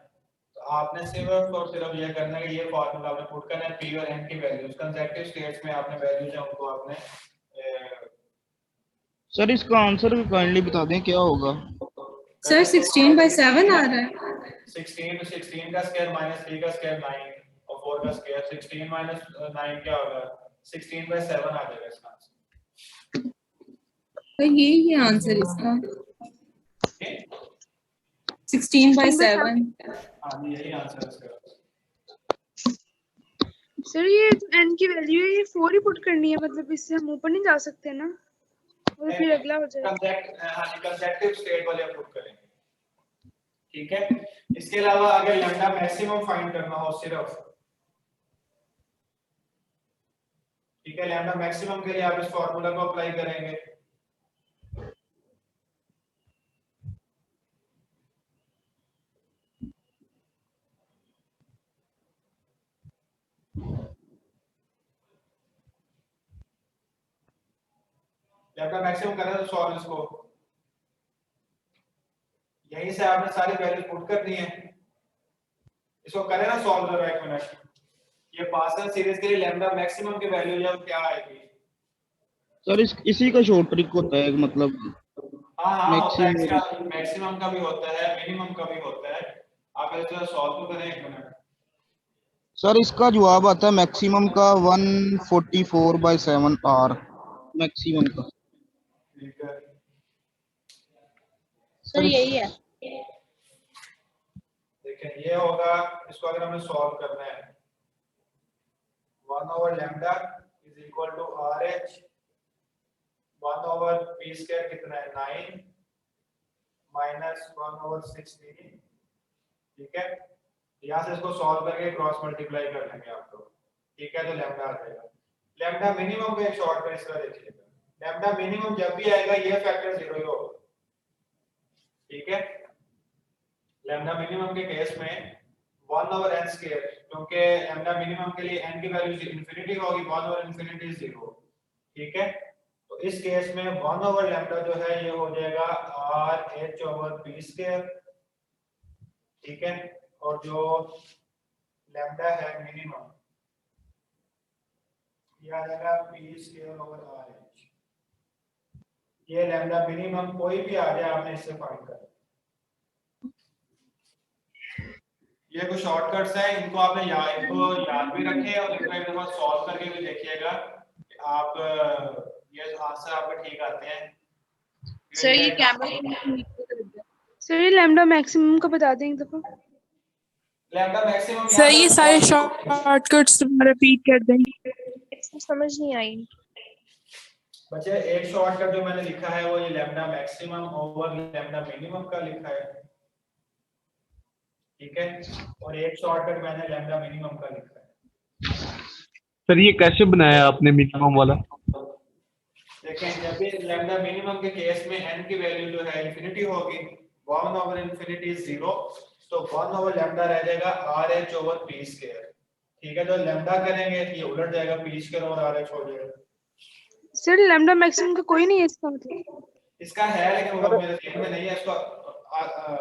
तो आपने सिर्फ और सिर्फ ये करना है कि ये फार्मूला आपने पुट करना है, p और n की वैल्यूज कंसेक्टिव स्टेट्स में आपने वैल्यूज है उनको आपने सर इसका आंसर भी काइंडली बता दें क्या होगा? सर 16/7 आ रहा है। 16 का स्क्वायर माइनस 3 का स्क्वायर 9 और 4 का स्क्वायर 16 माइनस 9 क्या होगा? 16/7 आ जाएगा इसका आंसर। तो ये आंसर इसका 16/7। हाँ यही आंसर है इसका। सर ये n की वैल्यू है, ये 4 ही पुट करनी है, मतलब इससे हम ऊपर नहीं जा सकते ना, और फिर अगला हो जाएगा। कंसेक्टिव स्टेट वाले पुट करेंगे, ठीक है। इसके अलावा अगर लैम्डा मैक्सिमम फाइंड करना हो सिर्फ, ठीक है, लैम्डा मैक्सिमम के लिए आप इस फार्मूला को अप्लाई करेंगे। लैम्डा मैक्सिमम करना है तो सॉल्व इसको, यहीं से आपने सारी वैल्यू पुट करनी है। इसको करें ना सॉल्व जरा एक मिनट। ये पास्कल सीरीज के लिए लैम्डा मैक्सिमम की वैल्यू जब क्या आएगी? सर इसी का शॉर्ट ट्रिक होता है, मतलब हाँ होता है, मैक्सिमम। इसका मैक्सिमम का भी होता है, मिनिमम का भी होता है। आप इसको सॉल्व तो करें एक मिनट। सर इसका जवाब आता है मैक्सिमम का 144/7 आर मैक्सिमम का। ठीक है सर यही है। देखें ये होगा, इसको अगर हमें सॉल्व करना है one by lambda is equal to RH 1/p square कितना है 9 माइनस 1/16, ठीक है। यहाँ से इसको सॉल्व करके क्रॉस मल्टीप्लाई कर लेंगे आप लोग, ठीक है। तो लैम्डा आ जाएगा। लैम्डा मिनिमम का एक शॉर्टकट इसका देखिएगा, लैम्डा मिनिमम जब भी आएगा ये फैक्टर 0 ही होगा, ठीक है। लैम्डा मिनिमम के केस में 1/n स्क्वायर, क्योंकि लैम्डा मिनिमम के लिए n की वैल्यू इंफिनिटी होगी, 1/इंफिनिटी 0, ठीक है। तो इस केस में 1/लैम्डा जो है ये हो जाएगा RH/p स्क्वायर, ठीक है। और जो लैम्डा है मिनिमम ये आ जाएगा p स्क्वायर ओवर RH। ये लैम्डा मिनिमम कोई भी आ जाए आपने इससे फाइंड करना। ये कुछ शॉर्टकट्स हैं, इनको आपने इनको याद भी रखें और इनको एक दफा सॉल्व करके भी देखिएगा कि आप ये आंसर आपके ठीक आते हैं। सर ये कैमरा सर ये लैम्डा मैक्सिमम का बता दें एक दफा। लैम्डा मैक्सिमम सर ये सारे शॉर्टकट्स रिपीट कर दें। इसमें समझ नहीं आई। बच्चे एक शॉर्टकट जो मैंने लिखा है वो ये lambda maximum over lambda minimum का लिखा है, ठीक है। और एक शॉर्टकट मैंने लैम्डा मिनिमम का लिखा है। सर ये कैसे बनाया आपने मिनिमम वाला? देखें जब भी लैम्डा मिनिमम के केस में n की वैल्यू जो है इंफिनिटी होगी, 1/इंफिनिटी 0, तो 1/लैम्डा रह जाएगा RH/p स्क्वायर, ठीक है। तो लैम्डा करेंगे ये उलट जाएगा, p स्क्वायर और RH हो जाएगा, सर लैम्डा मैक्सिमम का कोई नहीं है इसका मतलब? इसका है लेकिन वो मेरे ध्यान में नहीं है इसको।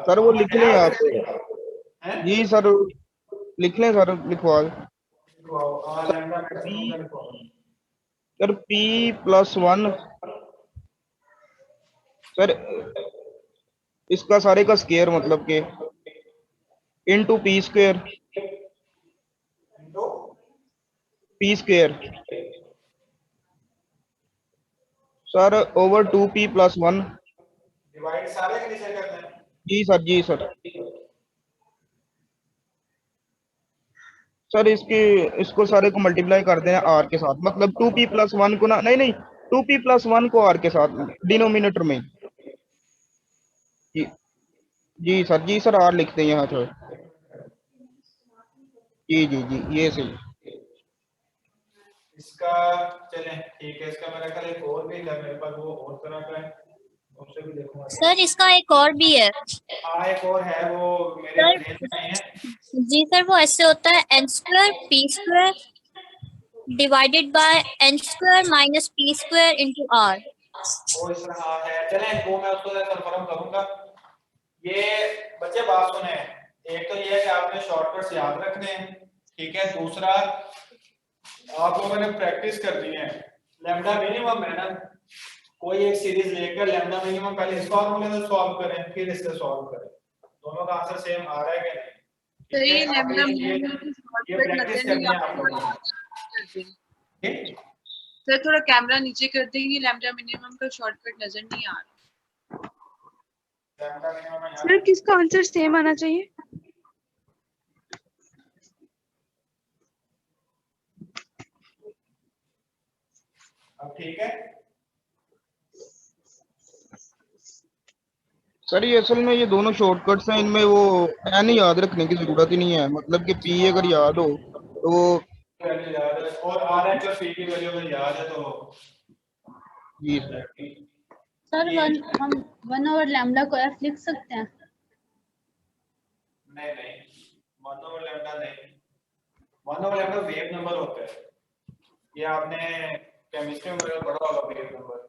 सर वो लिख लें आप। हैं? जी सर लिख लें सर, लिखवा दें। लैम्डा मैक्सिमम का लिखवाओ। सर P+1 सर इसका सारे का स्क्वायर मतलब के into P² sir over 2P+1। Divide सारे के नीचे करते हैं। जी सर, जी सर। सर इसको सारे को मल्टीप्लाई कर दें R के साथ, मतलब 2P+1 को ना, नहीं 2P+1 को R के साथ डिनोमिनेटर में। जी सर, जी सर R लिखते हैं यहाँ तो। जी जी जी ये सही। इसका चलें ठीक है, इसका मेरा ख्याल एक और भी है मेरे पास, वो और तरह का है, उससे भी देखूंगा। सर इसका एक और भी है। हाँ एक और है, वो मेरे ध्यान में नहीं है। जी सर, वो ऐसे होता है n² p² divided by n² minus p² into r। वो इस तरह है। चलें वो मैं उसको कंफर्म करूंगा। ये बच्चे बात सुने, एक तो ये है कि आपने शॉर्टकट्स याद रखने हैं, ठीक है। दूसरा आप लोगों ने प्रैक्टिस करनी है। लैम्डा मिनिमम है ना, कोई एक सीरीज लेकर लैम्डा मिनिमम पहले इस फॉर्मूले से सॉल्व करें, फिर इससे सॉल्व करें, दोनों का आंसर सेम आ रहा है कि नहीं। तो ये अब लैम्डा ये प्रैक्टिस करनी है आप लोगों ने। सर थोड़ा कैमरा नीचे कर देंगे, लैम्डा मिनिमम का शॉर्टकट नजर नहीं आ रहा। लैम्डा मिनिमम है सर किसका आंसर सेम आना चाहिए? अब ठीक है। सर ये असल में ये दोनों शॉर्टकट्स हैं, इनमें वो n याद रखने की जरूरत ही नहीं है, मतलब कि P अगर याद हो तो वो वैल्यू याद है और r प्लस p की वैल्यू अगर याद है तो जी सर हम 1 ओवर लैम्डा को f लिख सकते हैं? नहीं 1 ओवर लैम्डा नहीं, 1 ओवर लैम्डा वेव नंबर होता है, ये आपने केमिस्ट्री में पढ़ा होगा वेव नंबर।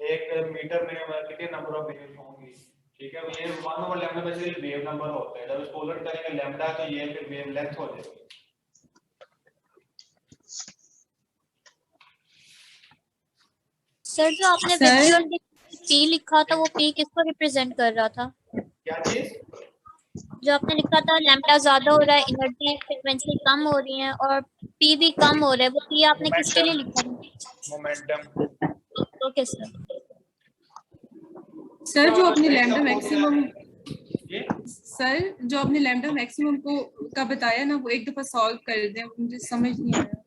एक मीटर में कितने नंबर ऑफ वेव होंगी, ठीक है। ये 1 over lambda basically wave number होता है, जब इसको उलट करेंगे लैम्डा तो ये फिर वेव लेंथ हो जाएगी। सर जो आपने विजुअल p लिखा था, वो p किसको रिप्रेजेंट कर रहा था? क्या चीज? जो आपने लिखा था लैम्डा ज्यादा हो रहा है, एनर्जी फ्रीक्वेंसी कम हो रही है और p भी कम हो रहा है, वो p आपने किसके लिए लिखा था? मोमेंटम। Okay sir. सर जो अपने लैम्डा मैक्सिमम को का बताया ना, वो एक दफा सॉल्व कर दें, मुझे समझ नहीं आया।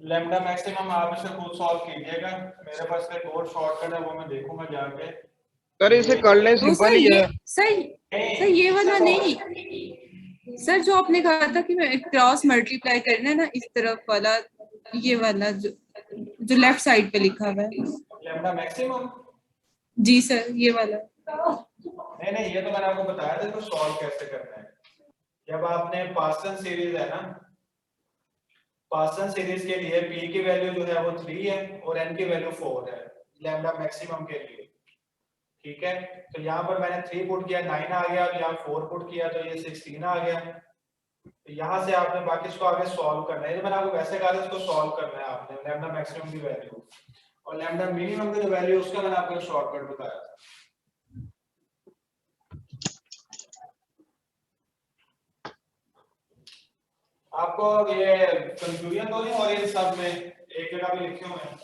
लैम्डा मैक्सिमम आप इसे खुद सॉल्व कीजिएगा, मेरे पास एक और शॉर्टकट है वो मैं देखूंगा जाके। सर इसे कर लें, सिंपल ही है। सर ये वाला नहीं सर, जो आपने कहा था कि मैं क्रॉस मल्टीप्लाई करना है ना, इस तरफ वाला, ये वाला जो लेफ्ट साइड पे लिखा हुआ है लैम्डा मैक्सिमम। जी सर, ये वाला। नहीं ये तो मैंने आपको बताया था, तो सॉल्व कैसे करना है। जब आपने पार्सन सीरीज है ना, पार्सन सीरीज के लिए p की वैल्यू जो है वो 3 है और n की वैल्यू 4 है लैम्डा मैक्सिमम के लिए, ठीक है। तो यहाँ पर मैंने 3 पुट किया 9 आ गया, और यहाँ 4 पुट किया तो ये 16 आ गया। तो यहाँ से आपने बाकी इसको आगे सॉल्व करना है, तो मैंने आपको वैसे कहा था इसको सॉल्व करना है आपने लैम्डा मैक्सिमम की वैल्यू और लैम्डा मिनिमम की जो वैल्यू उसका मैंने आपको शॉर्टकट बताया था। आपको ये कंफ्यूजन तो नहीं हो रही सब में, एक जगह पे लिखे हुए हैं?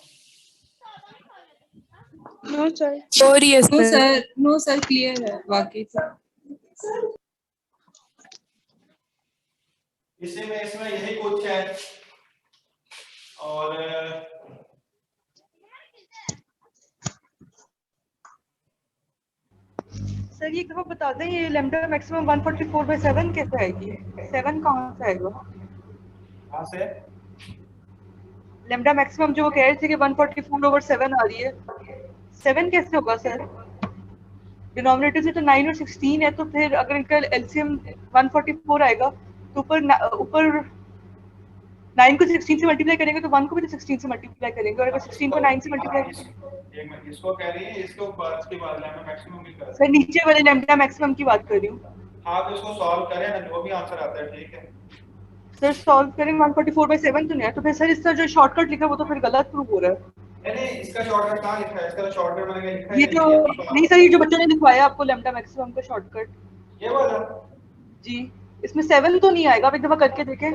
No sir, no sir clear है वाकई। इसमें यही कुछ है। और सर ये कहाँ बता दें, ये लैम्डा मैक्सिमम 144/7 कैसे आएगी? 7 कहाँ से आएगा? कहाँ से? लैम्डा मैक्सिमम जो वो कह रहे थे कि 144/7 आ रही है, 7 कैसे होगा सर? डिनोमिनेटर से तो 9 और 16 है, तो फिर अगर इनका एलसीएम 144 आएगा तो ऊपर 9 को 16 से मल्टीप्लाई करेंगे तो 1 को भी तो 16 से मल्टीप्लाई करेंगे, और अगर 16 को 9 से मल्टीप्लाई एक मिनट, इसको कह रही है, इसको बाद की बात लैम्डा मैक्सिमम की कर। सर नीचे वाले लैम्डा मैक्सिमम की बात कर रही हूँ। हाँ तो इसको सॉल्व करें ना, जो भी आंसर आता है ठीक है। सर सॉल्व करें 144/7 तो नहीं है, तो फिर सर इसका जो शॉर्टकट लिखा है वो तो फिर गलत प्रूव हो रहा है। नहीं इसका शॉर्टकट कहाँ लिखा है, इसका शॉर्टकट मैंने लिखा है ये जो नहीं सर, ये जो बच्चों ने लिखवाया आपको लैम्डा मैक्सिमम का शॉर्टकट, ये वाला जी इसमें 7 तो नहीं आएगा, आप एक दफा करके देखें।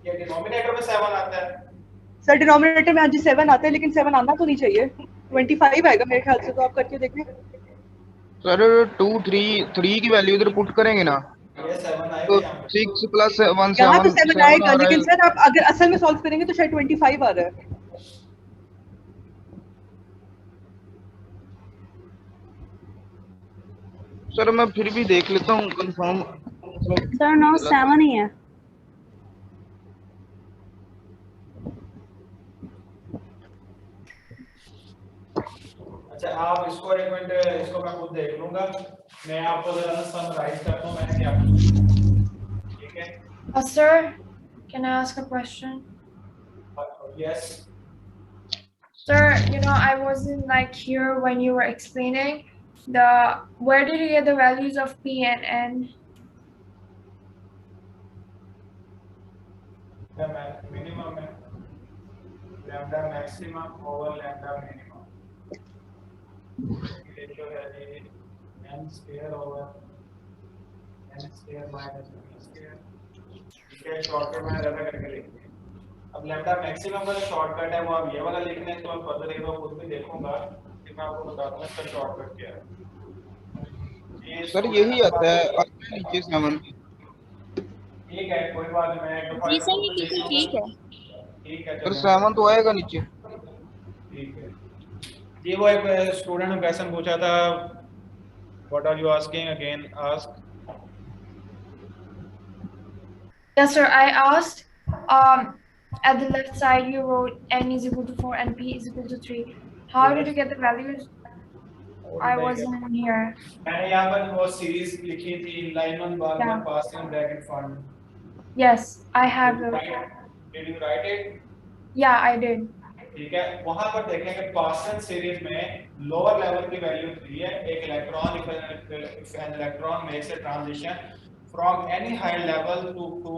ये डिनोमिनेटर में 7 आता है। सर डिनोमिनेटर में आज 7 आता है, लेकिन 7 आना तो नहीं चाहिए, 25 आएगा मेरे ख्याल से, तो आप करके देखें। सर 2 3 की वैल्यू इधर पुट करेंगे ना ये 7 आएगा तो यहाँ पे। 6 + 1 यहाँ तो 7 7 आएगा, आ रहा लेकिन है। सर आप अगर असल में सॉल्व करेंगे तो शायद 25 आ रहा है। सर मैं फिर भी देख लेता हूँ कंफर्म। सर 9 7 ही है। अच्छा आप इसको एक मिनट, इसको मैं खुद देख लूंगा, मैं आपको जरा समराइज करता हूँ मैंने क्या पूछा, ठीक है। Sir, can I ask a question? Yes. Sir, I wasn't like here when you were explaining where did you get the values of P and N? The minimum है lambda maximum over lambda minimum, ratio है जी n square over n square minus n square, ठीक है। Shortcut मैंने ज्यादा करके लिख दिया। अब लैम्डा मैक्सिमम का जो शॉर्टकट है वो आप ये वाला लिखने तो मैं फर्दर एक बार खुद भी देखूंगा, फिर मैं आपको बता दूंगा इसका शॉर्टकट क्या है। सर यही आता है नीचे 7। ठीक है कोई बात नहीं, मैं एक दफा जी सर ये बिल्कुल ठीक है। ठीक है सर 7 तो आएगा नीचे। ठीक है जी। वो एक स्टूडेंट ने क्वेश्चन पूछा था, what are you asking again, ask. Yes, sir. I asked. At the left side, you wrote n is equal to 4 and p is equal to 3. How did you get the values? I wasn't here. मैंने यहाँ पर वो series लिखी थी, Lyman Balmer Paschen Brackett Pfund. Yes, I have those. Did you write it? Yeah, I did. ठीक है, वहां पर देखेंगे पासन सीरीज में लोअर लेवल की वैल्यू 3 है। एक electron, if an electron makes a transition from any higher level to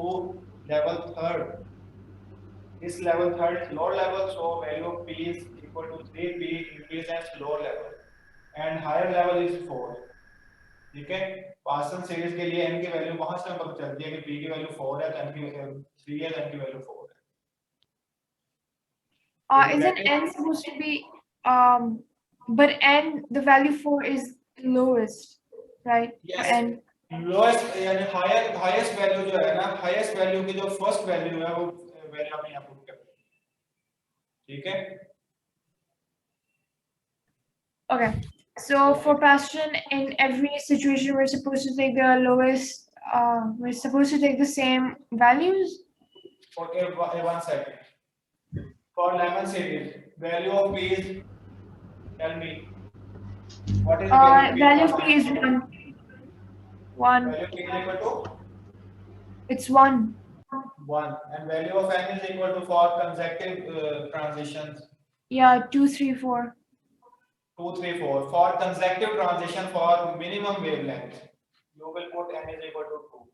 level third, this level third is lower level, so value of p is equal to 3p represents lower level and higher level is 4, ठीक है। पासन series के लिए n की value वहां से पता चलती है कि p की वैल्यू 4 है, तो n की 3 है, तो n की वैल्यू 4 है। Isn't n supposed to be but n the value 4 is lowest, right? Yes. And lowest यानी हाईएस्ट वैल्यू जो है ना, हाईएस्ट वैल्यू की जो फर्स्ट वैल्यू है वो वैल्यू आपने यहाँ पुट कर दी, ठीक है। okay, so for Passion, in every situation we're supposed to take the lowest, we're supposed to take the same values. Okay, 1 second. For lemon series, value of p is, tell me what is the Value of p is 1. Value of p is equal to It's 1. 1, and value of n is equal to for consecutive transitions. Yeah, 2 3 4. 2 3 4 for consecutive transition for minimum wavelength, you will put n is equal to 2.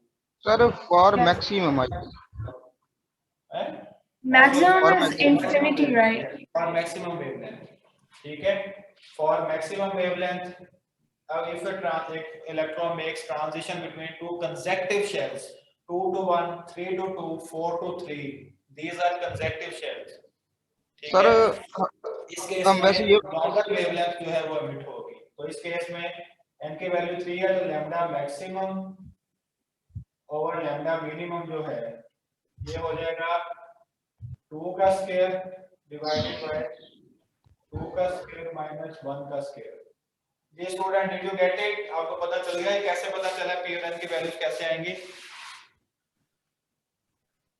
Sir for Yes. Maximum Maximum is infinity, right? For maximum wavelength, ठीक है। For maximum wavelength, if a electron makes transition between two consecutive shells, 2 to 1, 3 to 2, 4 to 3, these are consecutive shells, ठीक sir है। इस case हम वैसे में ये longer wavelength जो है वो एमिट होगी, तो इस केस में n की वैल्यू 3 है, तो lambda maximum over lambda minimum जो है ये हो जाएगा 2 का स्क्वायर डिवाइडेड बाय 2 का स्क्वायर माइनस 1 का स्क्वायर। ये student, did you get it? आपको पता चल गया कैसे पता चला p और n की वैल्यूज कैसे आएंगी?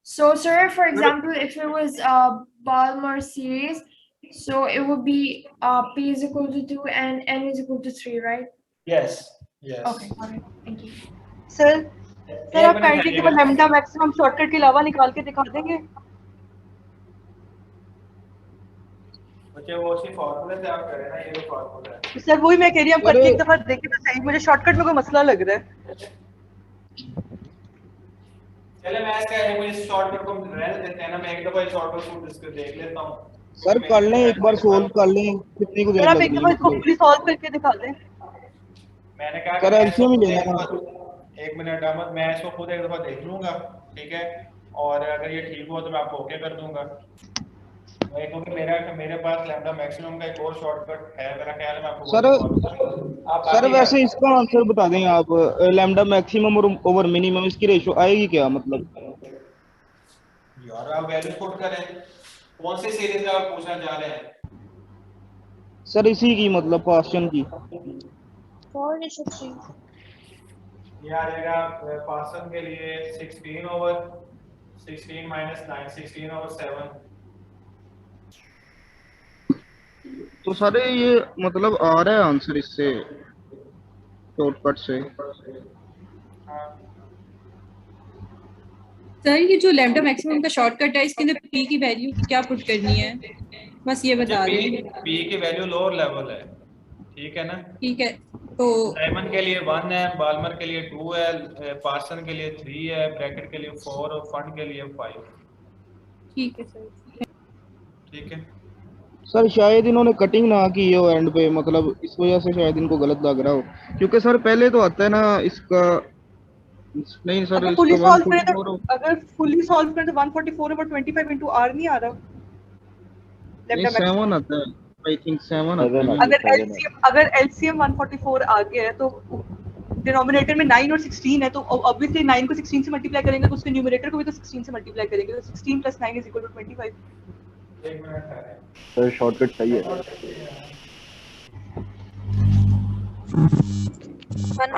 So, sir, for example, if it was a Balmer series, so it would be p is equal to 2 and n is equal to 3, right? Yes yes okay thank you sir sir आप kindly केवल lambda maximum shortcut के अलावा निकाल के दिखा देंगे बच्चे वो उसी फार्मूले से आप करें ना, ये जो फार्मूला है सर वही मैं कह रही हूँ आप करके एक दफा देखिए तो सही मुझे शॉर्टकट में कोई मसला लग रहा है चले मैं इसका मुझे शॉर्टकट को रहने देते हैं ना, मैं एक दफा इस शॉर्टकट को इसको देख लेता हूं सर कर लें एक बार सोल्व कर लें कितनी को देर सर आप लग एक रही दफा है इसको पूरी सॉल्व करके दिखा दें मैंने कहा सर एलसीएम ही लेना है एक मिनट अहमद मैं इसको खुद एक दफा देख लूंगा ठीक है, और अगर ये ठीक हो तो मैं आपको ओके कर दूंगा। क्योंकि मेरे पास लैम्डा मैक्सिमम का एक और शॉर्टकट है, मेरा ख्याल है मैं आपको सर वैसे इसका आंसर बता दें आप, लैम्डा मैक्सिमम और ओवर मिनिमम इसकी रेशो आएगी क्या मतलब? यार आप वैल्यू पुट करें, कौन सी सीरीज का आप पूछना चाह रहे हैं? सर इसी की मतलब पास्चन की। 4/3 ये आ जाएगा पास्चन के लिए 16 ओवर 16 माइनस 9 16 ओवर 7। तो सारे ये मतलब आ रहा है आंसर इससे शॉर्टकट से। सर ये जो लैम्डा मैक्सिमम का शॉर्टकट है इसके अंदर पी की वैल्यू क्या पुट करनी है, बस ये बता दें। पी की वैल्यू लोअर लेवल है, ठीक है ना? ठीक है, तो डायमंड के लिए 1 है, बाल्मर के लिए 2 है, पार्सन के लिए 3 है, ब्रैकेट के लिए 4 और फंड के लिए 5। ठीक है सर। ठीक है सर शायद इन्होंने कटिंग ना की हो एंड पे, मतलब इस वजह से शायद इनको गलत लग रहा हो, क्योंकि सर पहले तो आता है ना इसका नहीं सर अगर फुली सॉल्व करें तो 144 ओवर 25 into r नहीं आ रहा। नहीं 7 आता है, आई थिंक 7 आता है। अगर एलसीएम 144 आ गया है तो डिनोमिनेटर में 9 और 16 है, तो ऑब्वियसली 9 को 16 से मल्टीप्लाई करेंगे तो उसके न्यूमरेटर को भी तो 16 से मल्टीप्लाई करेंगे, तो 16 + 9 = 25। एक मिनट है सर शॉर्टकट सही है।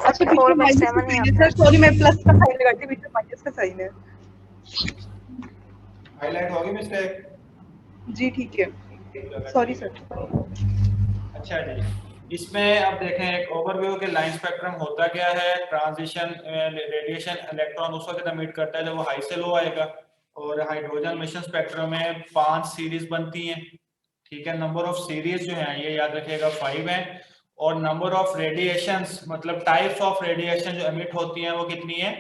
अच्छा 144/7 है सर, सॉरी मैं प्लस का साइन लगा के बीच में माइनस का साइन है। हाईलाइट होगी मिस्टेक? जी ठीक है, सॉरी सर। अच्छा जी, इसमें अब देखें एक ओवरव्यू के लाइन स्पेक्ट्रम होता क्या है। ट्रांजिशन रेडिएशन इलेक्ट्रॉन उस वक्त एमिट करता है जब वो हाई से लो आएगा, और हाइड्रोजन मिशन स्पेक्ट्रम में 5 सीरीज बनती हैं, ठीक है। नंबर ऑफ सीरीज जो है ये याद रखिएगा 5 है, और नंबर ऑफ रेडिएशंस मतलब टाइप्स ऑफ रेडिएशन जो एमिट होती हैं वो कितनी है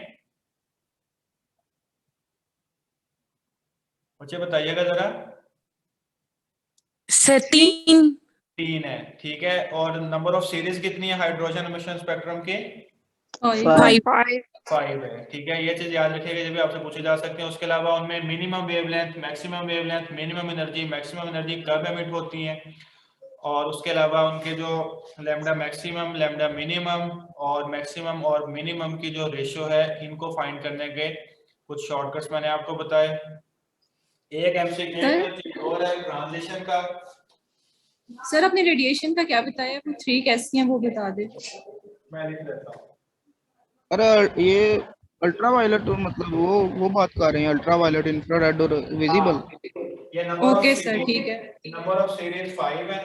मुझे बताइएगा जरा। सर 3 है, ठीक है। और नंबर ऑफ सीरीज कितनी है हाइड्रोजन मिशन स्पेक्ट्रम की? 5 है, ठीक है। ये चीज याद रखिएगा जब भी आपसे पूछे जा सकते हैं। उसके अलावा उनमें minimum wavelength, maximum wavelength, minimum energy, maximum energy कब एमिट होती हैं, और उसके अलावा उनके जो लैम्डा मैक्सिमम, लैम्डा मिनिमम और मैक्सिमम और मिनिमम की जो रेशियो है, इनको फाइंड करने के कुछ शॉर्टकट्स मैंने आपको बताए। एक एमसीक्यू और है ट्रांजिशन का। सर आपने रेडिएशन का क्या बताया, वो 3 कैसी हैं वो बता दे। मैं लिख देता हूं। अरे ये अल्ट्रावायलेट तो मतलब वो बात कर रहे हैं, अल्ट्रावायलेट, इंफ्रारेड और विजिबल। ये नंबर ओके सर ठीक है। नंबर ऑफ सीरीज 5 है।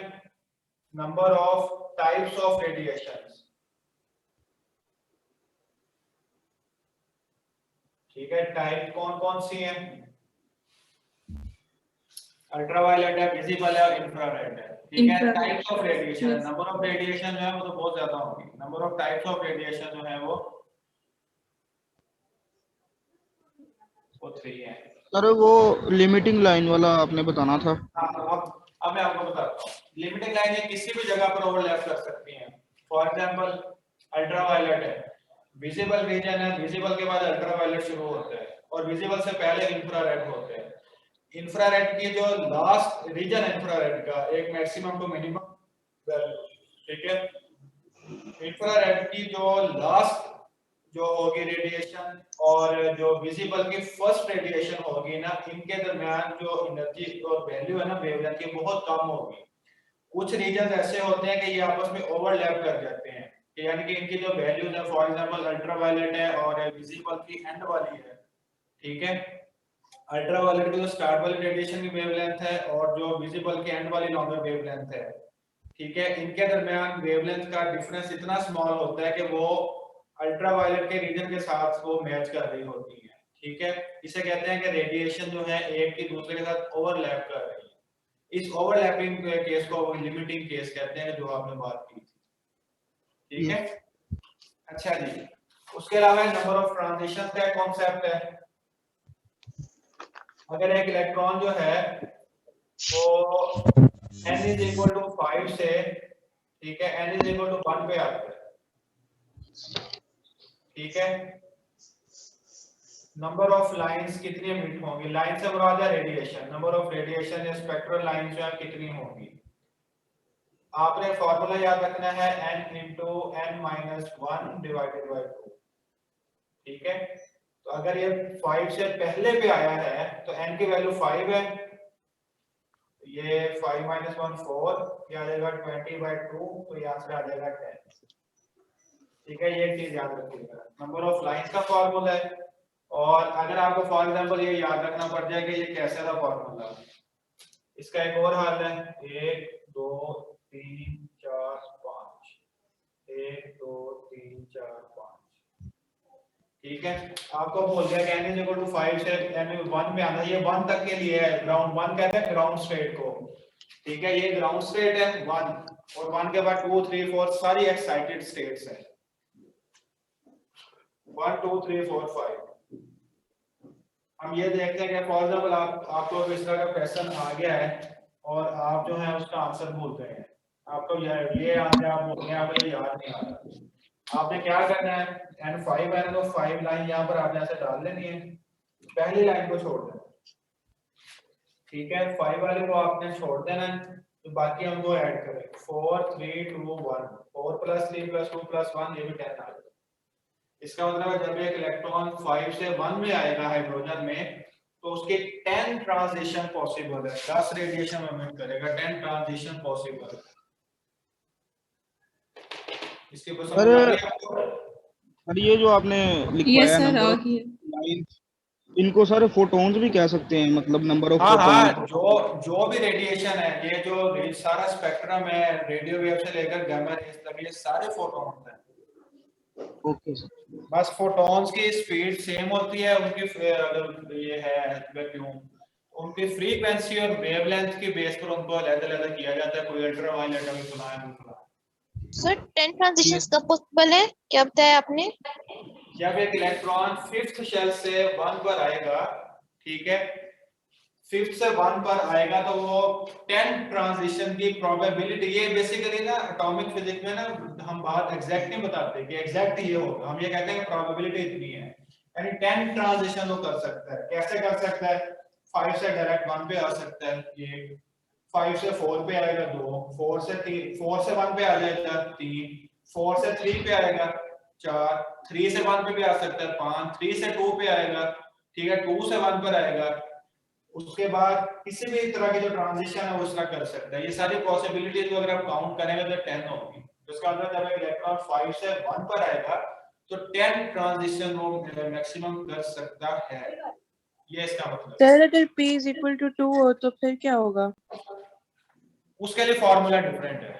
Number of types of radiations, ठीक है। टाइप कौन कौन सी हैं? अल्ट्रावायलेट है, विजिबल है और इंफ्रारेड है, ठीक है। Types of radiation, number of radiation जो है वो तो बहुत ज्यादा होगी। Number of types of radiation जो है वो 3 है। सर वो लिमिटिंग लाइन वाला आपने बताना था। अब मैं आपको बताता हूँ। लिमिटिंग लाइन ये किसी भी जगह पर ओवरलैप कर सकती हैं। फॉर एग्जांपल अल्ट्रावायलेट है, विजिबल रीजन है, विजिबल के बाद अल्ट्रावायलेट शुरू होता है, और विजिबल से पहले इंफ्रारेड होते हैं। इंफ्रारेड की जो लास्ट रीजन इंफ्रारेड का एक मैक्सिमम टू मिनिमम वैल्यू, ठीक है। इंफ्रारेड की जो लास्ट जो होगी रेडिएशन और जो विजिबल की फर्स्ट रेडिएशन होगी ना, इनके दरमियान जो एनर्जी और वैल्यू है ना वेवलेंथ की, बहुत कम होगी। कुछ रीजन ऐसे होते हैं कि ये आपस में ओवरलैप कर जाते हैं, यानी कि इनकी जो वैल्यूज है, फॉर एग्जांपल अल्ट्रावायलेट है और विजिबल की एंड वाली है, ठीक है। अल्ट्रावायलेट की जो स्टार्ट वाली रेडिएशन की वेवलेंथ है और जो विजिबल की एंड वाली लॉन्गर वेवलेंथ है, ठीक है, इनके दरमियान वेवलेंथ का डिफरेंस इतना स्मॉल होता है कि वो अल्ट्रावायलेट के रीजन के साथ वो मैच कर रही होती है। ठीक है, इसे कहते हैं कि रेडिएशन जो है एक की दूसरे के साथ ओवरलैप कर रही है। इस ओवरलैपिंग केस को लिमिटिंग केस कहते हैं जो आपने बात की थी। ठीक है, अच्छा जी, उसके अलावा नंबर ऑफ ट्रांजिशन का कॉन्सेप्ट है। अगर एक इलेक्ट्रॉन जो है वो n is equal to 5 से, ठीक है, n is equal to 1 पे आता है। ठीक है, नंबर ऑफ लाइंस कितनी एमिट होंगी, लाइन से मुराद है रेडिएशन, नंबर ऑफ रेडिएशन या स्पेक्ट्रल लाइंस जो है कितनी होंगी। आपने फॉर्मूला याद रखना है n into n minus 1 divided by 2। ठीक है, तो अगर ये 5 से पहले पे आया है तो n की वैल्यू 5 है, ये 5 minus 1 4, ये आ जाएगा 20/2, तो ये आंसर आ जाएगा 10। ठीक है, ये चीज याद रखिएगा, नंबर ऑफ लाइंस का फॉर्मूला है। और अगर आपको फॉर एग्जांपल ये याद रखना पड़ जाए कि ये कैसे था फॉर्मूला, इसका एक और हल है, 1 2 3 4 5, 1 2 3 4 5। ठीक है, आपको बोल दिया कि n is equal to 5 से n 1 में आना, ये 1 तक के लिए है, ग्राउंड 1 कहते हैं ग्राउंड स्टेट को। ठीक है, ये ग्राउंड स्टेट है 1, और 1 के बाद 2 3 4 सारी एक्साइटेड स्टेट्स हैं, 1 2 3 4 5। हम ये देखते हैं कि फॉर एग्जांपल आपको इस तरह का क्वेश्चन आ गया है और आप जो है उसका आंसर भूल गए हैं, आपको ये आंसर आप भूल गए, आपको ये याद नहीं आ रहा। आपने क्या करना है, n5 है तो 5 लाइन यहाँ पर आपने ऐसे डाल लेनी है, पहली लाइन को छोड़ देना। ठीक है, 5 वाले को आपने छोड़ देना है, तो बाकी हम वो ऐड करें 4 3 2 1, 4 + 3 + 2 + 1, ये भी 10 आ जाएगा। इसका मतलब है जब एक इलेक्ट्रॉन 5 से 1 में आएगा हाइड्रोजन में, तो उसके 10 ट्रांजिशन पॉसिबल है, 10 रेडिएशन एमिट करेगा, 10 ट्रांजिशन पॉसिबल है। इसके ऊपर समझ आ रही है आपको? सर ये जो आपने लिखवाया सर, नंबर लाइंस, इनको सर फोटॉन्स भी कह सकते हैं, मतलब नंबर ऑफ हाँ, जो भी रेडिएशन है, ये जो सारा स्पेक्ट्रम है, रेडियो वेव से लेकर गामा रेज तक, ये सारे फोटॉन्स हैं। ओके सर, बस फोटॉन्स की स्पीड सेम होती है, उनकी अगर ये है वैक्यूम, उनकी फ्रीक्वेंसी और वेवलेंथ की बेस पर उनको अलग-अलग किया जाता है, कोई अल्ट्रावायलेट है, सुना है दूसरा। सर 10 ट्रांजिशंस कब पॉसिबल है, क्या बताया आपने? जब एक इलेक्ट्रॉन 5th शेल से 1 पर आएगा, ठीक है, 5th से 1 पर आएगा तो वो 10 ट्रांजिशन की प्रोबेबिलिटी, ये बेसिकली ना एटॉमिक फिजिक्स में ना हम बात एग्जैक्ट नहीं बताते कि एग्जैक्ट ये होगा, हम ये कहते हैं कि प्रोबेबिलिटी इतनी है, यानी 10 ट्रांजिशन वो कर सकता है। कैसे कर सकता है, 5 से डायरेक्ट 1 पे आ सकता है, ये 5 से 4 पे आएगा 2, 4 से 1 पे आ जाएगा 3, 4 से 3 पे आएगा 4, 3 से 1 पे भी आ सकता है 5, 3 से 2 पे आएगा, ठीक है, 2 से 1 पर आएगा। उसके बाद किसी भी तरह की जो ट्रांजिशन है वो इसका कर सकता है। ये सारी पॉसिबिलिटीज को अगर आप काउंट करेंगे तो 10 होगी। तो इसका मतलब जब एक इलेक्ट्रॉन 5 से 1 पर आएगा तो 10 ट्रांजिशन वो मैक्सिमम कर सकता है, ये इसका मतलब। सर अगर p = 2 हो तो फिर क्या होगा? उसके लिए फॉर्मूला डिफरेंट है।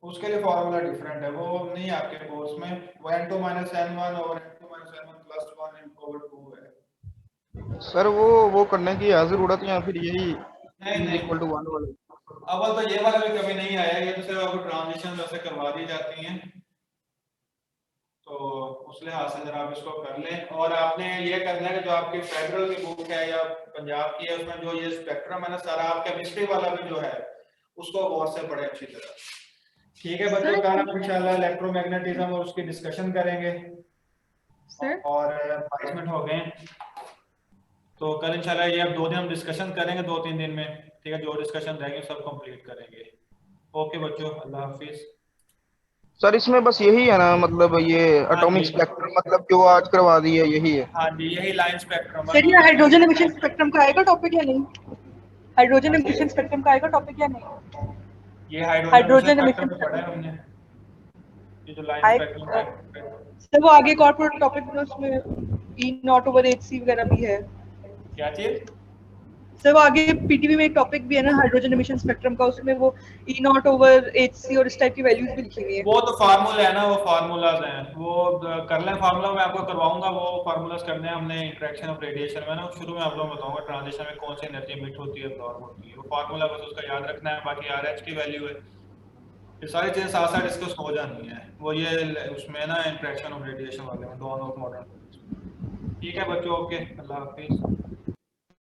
उसके लिए फॉर्मूला डिफरेंट है, वो नहीं आपके कोर्स में, वो n2 - n1 और n2 - n1 + 1/2 है। सर वो करने की है जरूरत, या फिर यही नहीं इक्वल टू 1 वाले? अव्वल तो ये वाला भी कभी नहीं आया, ये तो सिर्फ आपको ट्रांजिशन वैसे करवा दी जाती हैं, तो उस लिहाज से जरा आप इसको कर लें। और आपने ये करना है कि जो आपकी फेडरल की बुक है या पंजाब की है, उसमें जो ये स्पेक्ट्रम है ना सारा, आप केमिस्ट्री वाला भी जो है उसको गौर से पढ़े अच्छी तरह। ठीक है बच्चों, कल हम इंशाल्लाह इलेक्ट्रोमैग्नेटिज्म और उसकी डिस्कशन करेंगे। और 22 मिनट हो गए, तो कल इंशाल्लाह ये अब 2 दिन हम डिस्कशन करेंगे, 2-3 दिन में, ठीक है, जो डिस्कशन रहेंगे सब कंप्लीट करेंगे। ओके बच्चों, अल्लाह हाफिज। सर इसमें बस यही है ना, मतलब ये एटॉमिक स्पेक्ट्रम मतलब जो आज करवा दी है यही है? हाँ जी, यही लाइन स्पेक्ट्रम। सर ये हाइड्रोजन एमिशन स्पेक्ट्रम का आएगा टॉपिक या नहीं? हाइड्रोजन एमिशन स्पेक्ट्रम का आएगा टॉपिक या नहीं? ये हाइड्रोजन एमिशन पढ़ा है हमने। ये जो लाइन I- स्पेक्ट्रम है सर वो आगे कॉर्पोरेट टॉपिक में उसमें E नॉट ओवर HC वगैरह भी है। क्या चीज? सर वो आगे पीटीवी में एक टॉपिक भी है ना हाइड्रोजन एमिशन स्पेक्ट्रम का, उसमें वो E नॉट ओवर HC और इस टाइप की वैल्यूज भी लिखी हुई है। वो तो फार्मूला है ना, वो फार्मूलाज हैं, वो कर लें फार्मूला मैं आपको करवाऊंगा, वो फार्मूलाज करने हैं हमने इंटरेक्शन ऑफ रेडिएशन में ना, शुरू में आप लोगों को बताऊंगा ट्रांजिशन में कौन सी एनर्जी एमिट होती है, अब्जॉर्ब होती है, वो फार्मूला बस उसका याद रखना है, बाकी RH की वैल्यू है, ये सारी चीजें साथ साथ डिस्कस हो जानी है, वो ये उसमें ना इंटरेक्शन ऑफ रेडिएशन वाले में दोनों मॉडर्न। ठीक है बच्चों, ओके, अल्लाह हाफिज।